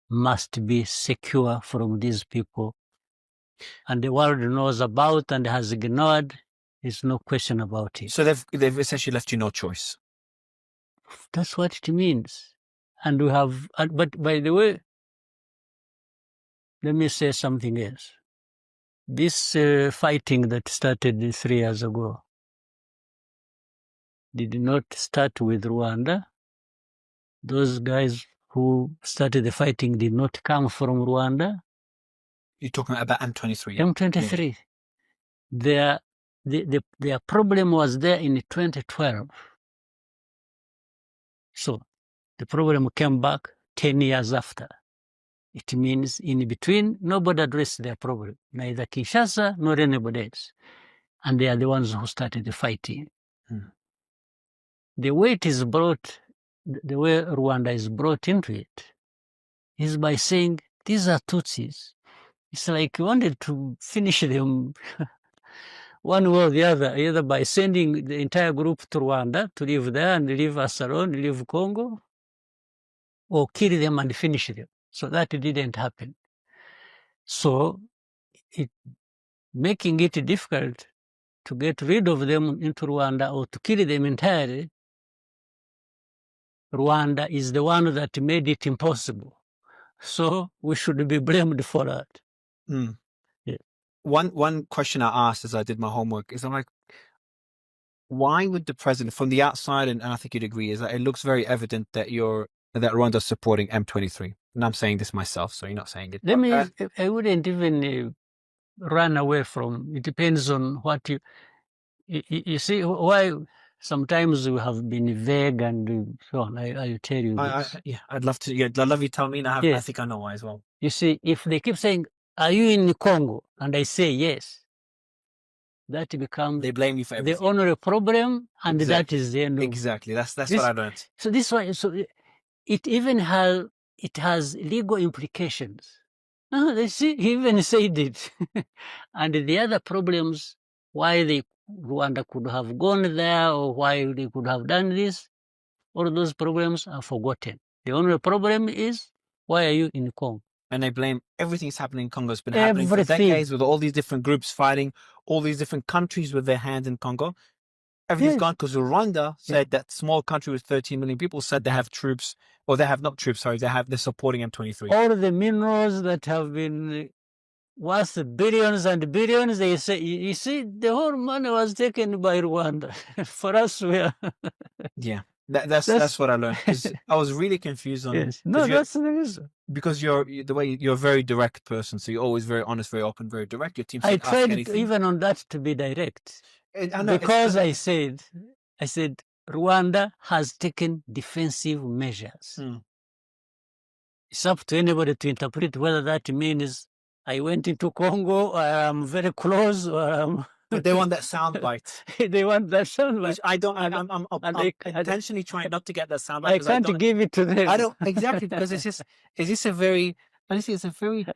must be secure from these people. And the world knows about and has ignored. There's no question about it. So they've essentially left you no choice. That's what it means. And we have, but by the way, let me say something else. This fighting that started 3 years ago did not start with Rwanda. Those guys who started the fighting did not come from Rwanda. You're talking about M23. M23. Their problem was there in 2012. So the problem came back 10 years after. It means in between, nobody addressed their problem, neither Kinshasa nor anybody else. And they are the ones who started the fighting. The way it is brought, the way Rwanda is brought into it, is by saying, these are Tutsis. It's like you wanted to finish them one way or the other, either by sending the entire group to Rwanda to live there and leave us alone, leave Congo, or kill them and finish them. So that didn't happen. So making it difficult to get rid of them into Rwanda or to kill them entirely, Rwanda is the one that made it impossible. So we should be blamed for that. Yeah. One question I asked as I did my homework is, I'm like, why would the president, from the outside, and I think you'd agree, is that it looks very evident that Rwanda's supporting M23. And I'm saying this myself, so you're not saying it. I wouldn't even run away from. It depends on what you see. Why sometimes we have been vague and so on. I'll tell you this. I'd love to. Yeah, I'd love you to tell me. And I think I know why as well. You see, if they keep saying, "Are you in Congo?" and I say yes, that becomes they blame you for everything. The only problem, and that is the end. Exactly. That's what I learned. So this one, so it even has legal implications. They see, he even said it. And the other problems, why Rwanda could have gone there or why they could have done this, all of those problems are forgotten. The only problem is, why are you in Congo? And they blame everything that's happening in Congo. It's been happening for decades with all these different groups fighting, all these different countries with their hands in Congo. Everything's gone because Rwanda said that small country with 13 million people said they have troops, or they have not troops, sorry, they're supporting M23. All the minerals that have been worth billions and billions, they say, you see, the whole money was taken by Rwanda. For us, we are... Yeah, that's what I learned. Because I was really confused on... Yes. No, that's the reason. Because you're a very direct person, so you're always very honest, very open, very direct. Your team said, I tried even on that to be direct. Because I said, Rwanda has taken defensive measures. It's up to anybody to interpret whether that means I went into Congo, or I'm very close, or But they want that sound bite. They want that sound bite. Which I don't. I'm intentionally trying not to get that sound bite. I can't give it to them. I don't exactly, because it's just a very, honestly, it's a very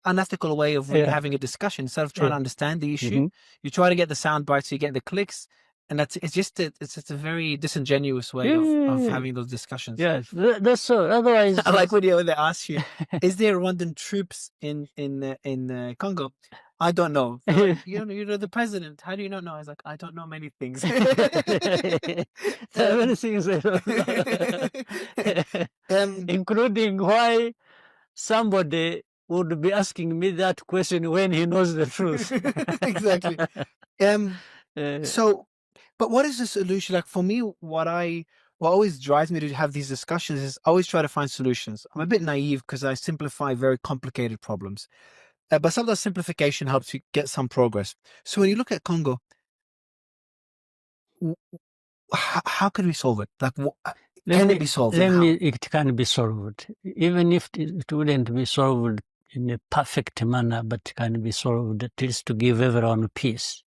unethical way of having a discussion. Instead of trying to understand the issue, you try to get the sound bites, so you get the clicks, and it's just a very disingenuous way of having those discussions. Yes, that's so. Otherwise, I like when they ask you, "Is there Rwandan troops in Congo?" I don't know. Like, you're the president. How do you not know? I was like, I don't know many things. Many things, including why somebody would be asking me that question when he knows the truth. Exactly. So, but what is the solution? Like for me, what always drives me to have these discussions is I always try to find solutions. I'm a bit naive because I simplify very complicated problems. But sometimes simplification helps you get some progress. So when you look at Congo, how can we solve it? Like, can it be solved? It can be solved. Even if it wouldn't be solved in a perfect manner, but it can be solved at least to give everyone peace.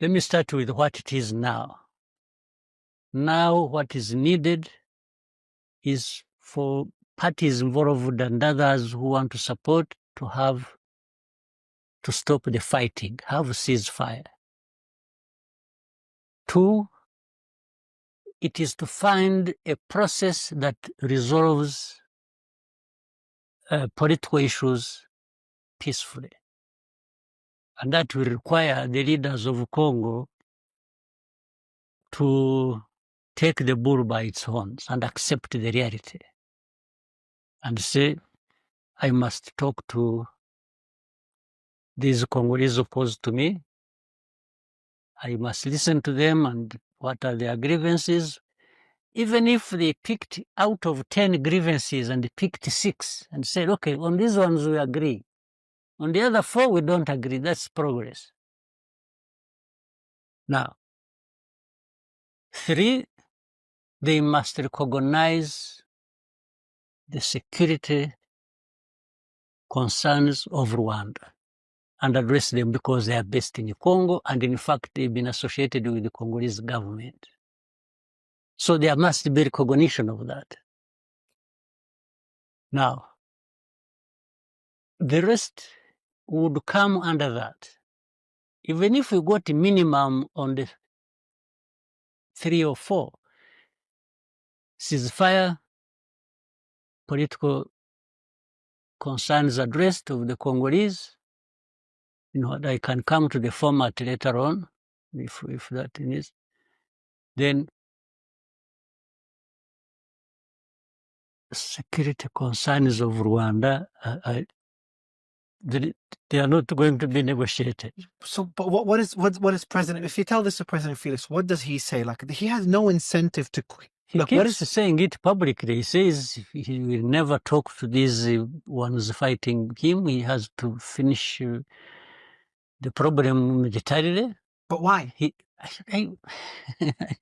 Let me start with what it is now. Now, what is needed is for parties involved and others who want to support to stop the fighting, have a ceasefire. 2, it is to find a process that resolves political issues peacefully. And that will require the leaders of Congo to take the bull by its horns and accept the reality and say, I must talk to these Congolese opposed to me. I must listen to them and what are their grievances. even if they picked out of 10 grievances and they picked 6 and said, okay, on these ones we agree. On the other 4, we don't agree. That's progress. Now, 3, they must recognize the security concerns of Rwanda and address them because they are based in Congo, and in fact, they've been associated with the Congolese government. So there must be recognition of that. Now, the rest would come under that. Even if we got a minimum on the 3 or 4, ceasefire, political concerns addressed of the Congolese, I can come to the format later on, if that is. Then security concerns of Rwanda, they are not going to be negotiated. So, but what is President? If you tell this to President Felix, what does he say? Like, he has no incentive to. He keeps saying it publicly. He says he will never talk to these ones fighting him. He has to finish the problem militarily. But why? I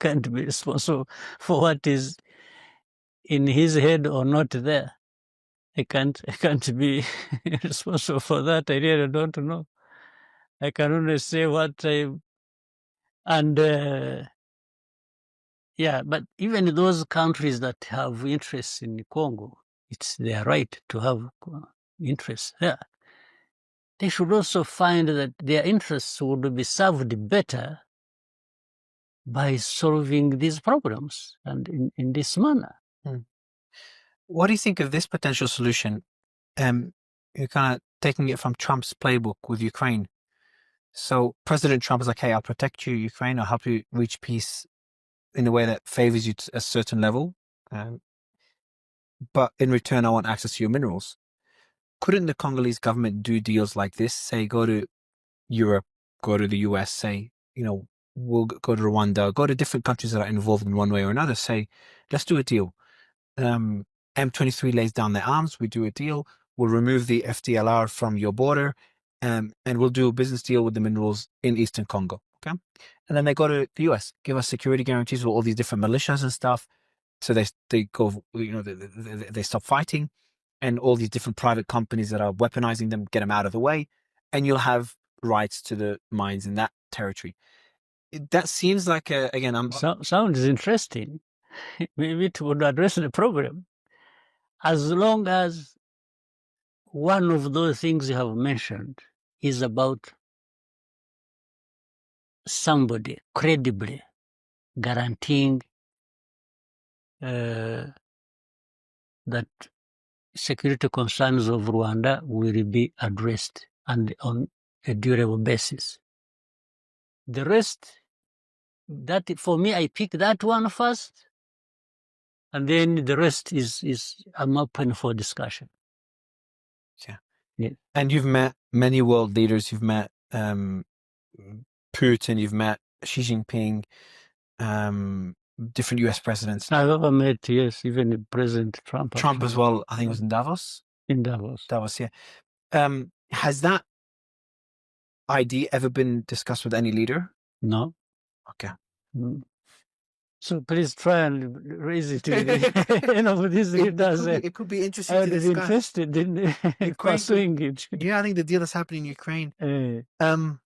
can't be responsible for what is in his head or not there. I can't be responsible for that. I really don't know. I can only say what yeah, but even those countries that have interests in Congo, it's their right to have interests there. They should also find that their interests would be served better by solving these problems and in this manner. What do you think of this potential solution? You're kind of taking it from Trump's playbook with Ukraine. So President Trump is like, hey, I'll protect you, Ukraine. I'll help you reach peace in a way that favors you to a certain level. But in return, I want access to your minerals. Couldn't the Congolese government do deals like this? Say, go to Europe, go to the US, say, we'll go to Rwanda, go to different countries that are involved in one way or another. Say, let's do a deal. M23 lays down their arms. We do a deal. We'll remove the FDLR from your border, and we'll do a business deal with the minerals in Eastern Congo. Okay, and then they go to the US, give us security guarantees with all these different militias and stuff. So they go, they stop fighting, and all these different private companies that are weaponizing them, get them out of the way, and you'll have rights to the mines in that territory. That seems like sounds interesting. Maybe it would address the problem, as long as one of those things you have mentioned is about somebody credibly guaranteeing that security concerns of Rwanda will be addressed and on a durable basis. The rest, that for me, I pick that one first, and then the rest is I'm open for discussion. Yeah. And you've met many world leaders. You've met Putin. You've met Xi Jinping. Different US presidents. I've ever met, yes, even President Trump. Trump as well. I think it was in Davos. In Davos. Davos, yeah. Has that idea ever been discussed with any leader? No. Okay. So please try and raise it with these leaders. It could be interesting to discuss. Interested in pursuing it. Yeah, I think the deal that's happening in Ukraine. And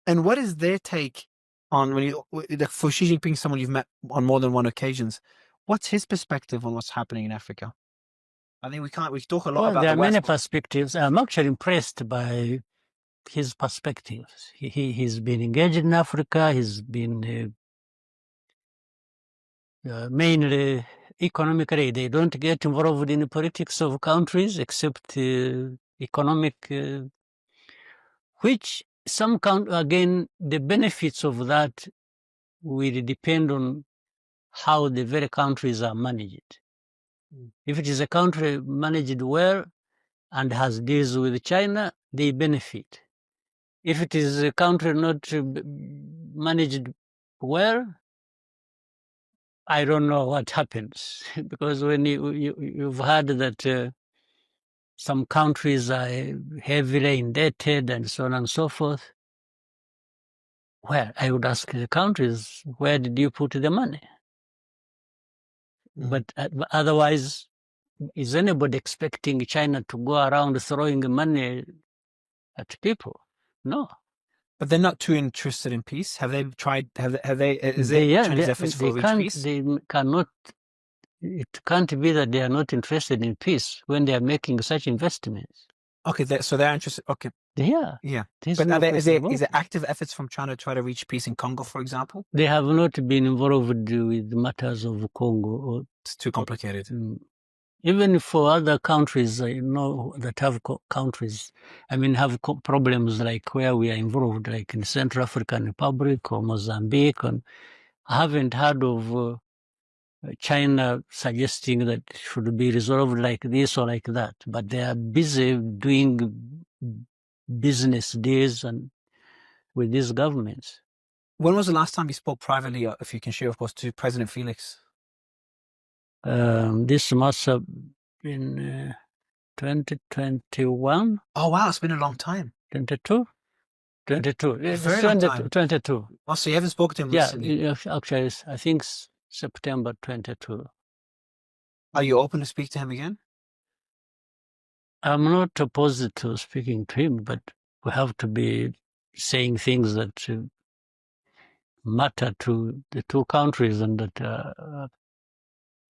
what is their take on for Xi Jinping, someone you've met on more than one occasions? What's his perspective on what's happening in Africa? I think we talk a lot about there the are many perspectives. I'm actually impressed by his perspectives. He's been engaged in Africa. He's been mainly economically. They don't get involved in the politics of countries except economic, which again, the benefits of that will depend on how the very countries are managed. If it is a country managed well and has deals with China, they benefit. If it is a country not managed well I don't know what happens because when you've heard that some countries are heavily indebted and so on and so forth. Well, I would ask the countries, where did you put the money? But otherwise, is anybody expecting China to go around throwing money at people? No. But they're not too interested in peace. Have they tried? Have they? Is it Chinese efforts for reach peace? They cannot. It can't be that they are not interested in peace when they are making such investments. Okay, so they're interested. Okay. Yeah. But no is there active efforts from China to try to reach peace in Congo, for example? They have not been involved with matters of Congo. It's too complicated. Even for other countries, that have countries, have problems like where we are involved, like in Central African Republic or Mozambique. And I haven't heard of China suggesting that it should be resolved like this or like that, but they are busy doing business deals and with these governments. When was the last time you spoke privately, if you can share, of course, to President Felix? This must have been 2021. Oh, wow, it's been a long time. 22? 22. It's very long time. 22. Oh, so you haven't spoken to him recently? Yeah, actually, I think September 22. Are you open to speak to him again? I'm not opposed to speaking to him, but we have to be saying things that matter to the two countries and that are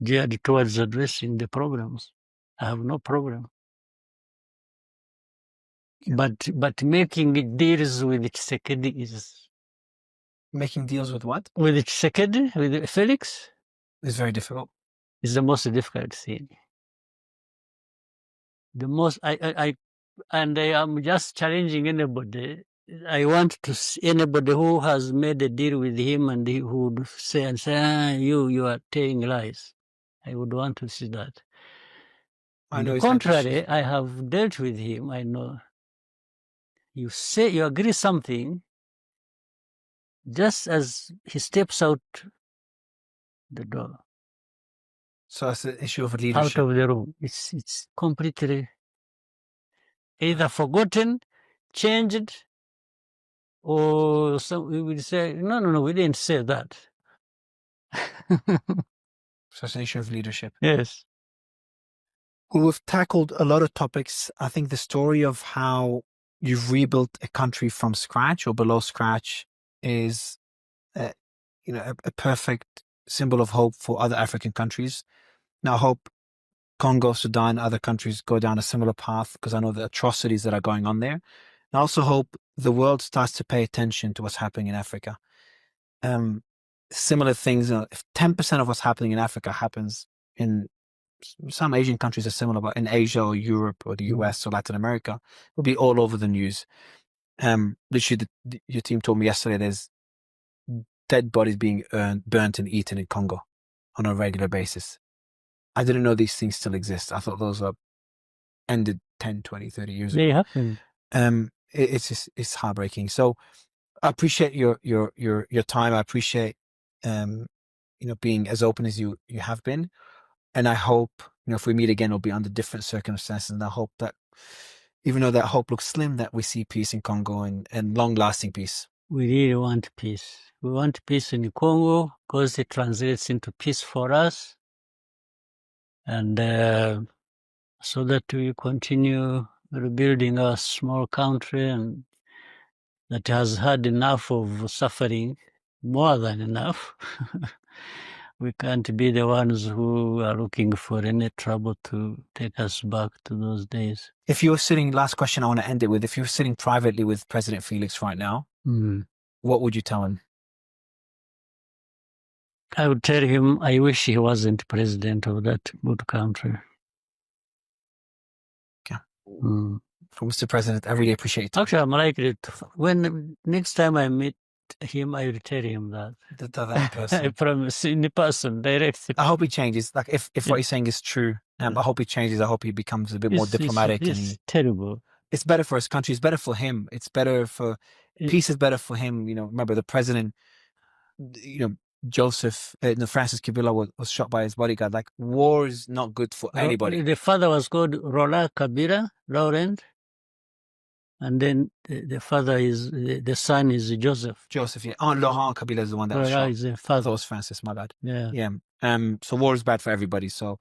geared towards addressing the problems. I have no problem. But making deals with Tshisekedi is... Making deals with what? With Tshisekedi, with Felix? It's very difficult. It's the most difficult thing. The most... I am just challenging anybody. I want to see anybody who has made a deal with him and who would say, you are telling lies. I would want to see that. On the contrary, I have dealt with him. I know. You say you agree something, just as he steps out the door. So it's an issue of leadership. Out of the room. It's completely either forgotten, changed, or we would say, no, we didn't say that. So it's an issue of leadership. Yes. Well, we've tackled a lot of topics. I think the story of how you've rebuilt a country from scratch or below scratch is, a perfect symbol of hope for other African countries. Now, I hope Congo, Sudan, other countries go down a similar path, because I know the atrocities that are going on there. I also hope the world starts to pay attention to what's happening in Africa. Similar things, if 10% of what's happening in Africa happens in some Asian countries are similar, but in Asia or Europe or the US or Latin America, it'll be all over the news. Literally, your team told me yesterday there's dead bodies being burnt and eaten in Congo on a regular basis. I didn't know these things still exist. I thought those were ended 10, 20, 30 years ago. They happen. It's heartbreaking. So I appreciate your time. I appreciate being as open as you have been. And I hope, if we meet again, it'll be under different circumstances. And I hope that, even though that hope looks slim, that we see peace in Congo and long-lasting peace. We really want peace. We want peace in Congo because it translates into peace for us. And so that we continue rebuilding our small country, and that has had enough of suffering, more than enough. We can't be the ones who are looking for any trouble to take us back to those days. If you're sitting, last question I want to end it with, if you're sitting privately with President Felix right now, what would you tell him? I would tell him I wish he wasn't president of that good country. Okay. For Mr. President, I really appreciate it. Actually, I'm likely to, when next time I meet him, I will tell him that. That person. I promise, in person, directly. I hope he changes. Like, if what he's saying is true, I hope he changes. I hope he becomes a bit more diplomatic. It's terrible. It's better for his country. It's better for him. It's better for peace. Is better for him. Remember the president. Francis Kabila was shot by his bodyguard. Like, war is not good for anybody. The father was called Roland Kabila, Laurent. And then the father is, the son is Joseph. Joseph, yeah. Oh, Laurent Kabila is the one that was shot. Is the I father. thought it was Francis, my bad. Yeah. Yeah. So war is bad for everybody. So,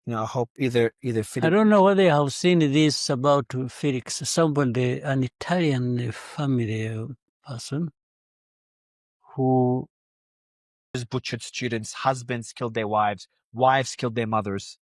I hope either Philip. I don't know whether you have seen this about Felix. Somebody, an Italian family person who butchered students, husbands killed their wives, wives killed their mothers.